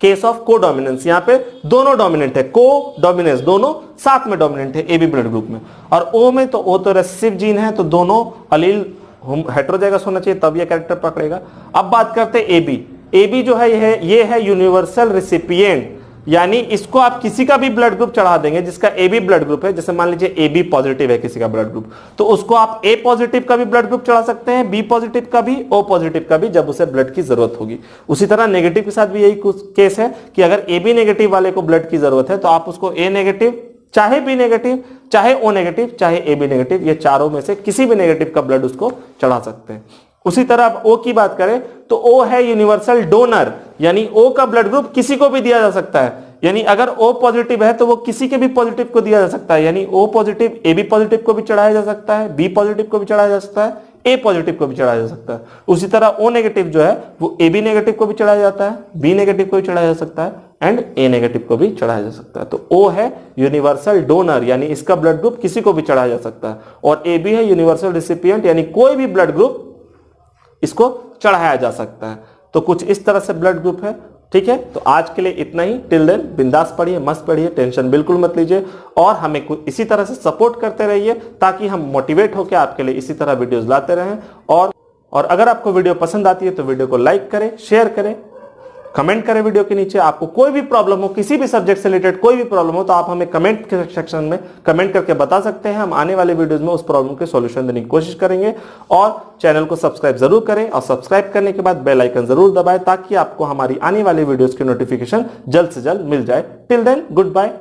case of को डोमिनेंस, यहां पे दोनों डोमिनेंट है, को डोमिनेंस दोनों साथ में डोमिनेंट है ए बी ब्लड ग्रुप में। और ओ में तो ओ तो रेसेसिव जीन है, तो दोनों अलील हेटेरोजाइगस होना चाहिए तब ये कैरेक्टर पकड़ेगा। अब बात करते हैं ए बी। ए बी जो है ये है यूनिवर्सल रिसिपिएंट, यानी इसको आप किसी का भी ब्लड ग्रुप चढ़ा देंगे जिसका ए बी ब्लड ग्रुप है, जैसे मान लीजिए ए बी पॉजिटिव है किसी का ब्लड ग्रुप, तो उसको आप ए पॉजिटिव का भी ब्लड ग्रुप चढ़ा सकते हैं, बी पॉजिटिव का भी, ओ पॉजिटिव का भी, जब उसे ब्लड की जरूरत होगी। उसी तरह नेगेटिव के साथ भी यही केस है कि अगर ए बी नेगेटिव वाले को ब्लड की जरूरत है तो आप उसको ए नेगेटिव, चाहे बी नेगेटिव, चाहे ओ नेगेटिव, चाहे ए बी नेगेटिव, ये चारों में से किसी भी नेगेटिव का ब्लड उसको चढ़ा सकते हैं। उसी तरह अब ओ की बात करें तो ओ है यूनिवर्सल डोनर, यानी ओ का ब्लड ग्रुप किसी को भी दिया जा सकता है, यानी अगर ओ पॉजिटिव है तो वो किसी के भी पॉजिटिव को दिया जा सकता है, यानी O positive A B positive को भी चढ़ाया जा सकता है, बी पॉजिटिव को भी चढ़ाया जा सकता है, ए पॉजिटिव को भी चढ़ाया जा सकता है। उसी तरह ओ नेगेटिव जो है वो ए बी नेगेटिव को भी चढ़ाया जाता है, बी नेगेटिव को भी चढ़ाया जा सकता है एंड ए नेगेटिव को भी चढ़ाया जा सकता है। तो ओ है यूनिवर्सल डोनर, यानी इसका ब्लड ग्रुप किसी को भी चढ़ाया जा सकता है, और ए बी है यूनिवर्सल रिसिपिएंट, यानी कोई भी ब्लड ग्रुप इसको चढ़ाया जा सकता है। तो कुछ इस तरह से ब्लड ग्रुप है। ठीक है, तो आज के लिए इतना ही। टिल देन बिंदास पढ़िए, मस्त पढ़िए, टेंशन बिल्कुल मत लीजिए, और हमें इसी तरह से सपोर्ट करते रहिए ताकि हम मोटिवेट होकर आपके लिए इसी तरह वीडियोस लाते रहें। और अगर आपको वीडियो पसंद आती है तो वीडियो को लाइक करें, शेयर करें, कमेंट करें वीडियो के नीचे। आपको कोई भी प्रॉब्लम हो, किसी भी सब्जेक्ट से रिलेटेड कोई भी प्रॉब्लम हो, तो आप हमें कमेंट के सेक्शन में कमेंट करके बता सकते हैं। हम आने वाले वीडियोस में उस प्रॉब्लम के सॉल्यूशन देने की कोशिश करेंगे। और चैनल को सब्सक्राइब जरूर करें, और सब्सक्राइब करने के बाद बेल आइकन जरूर दबाएं ताकि आपको हमारी आने वाली वीडियोस की नोटिफिकेशन जल्द से जल्द मिल जाए। Till then good bye.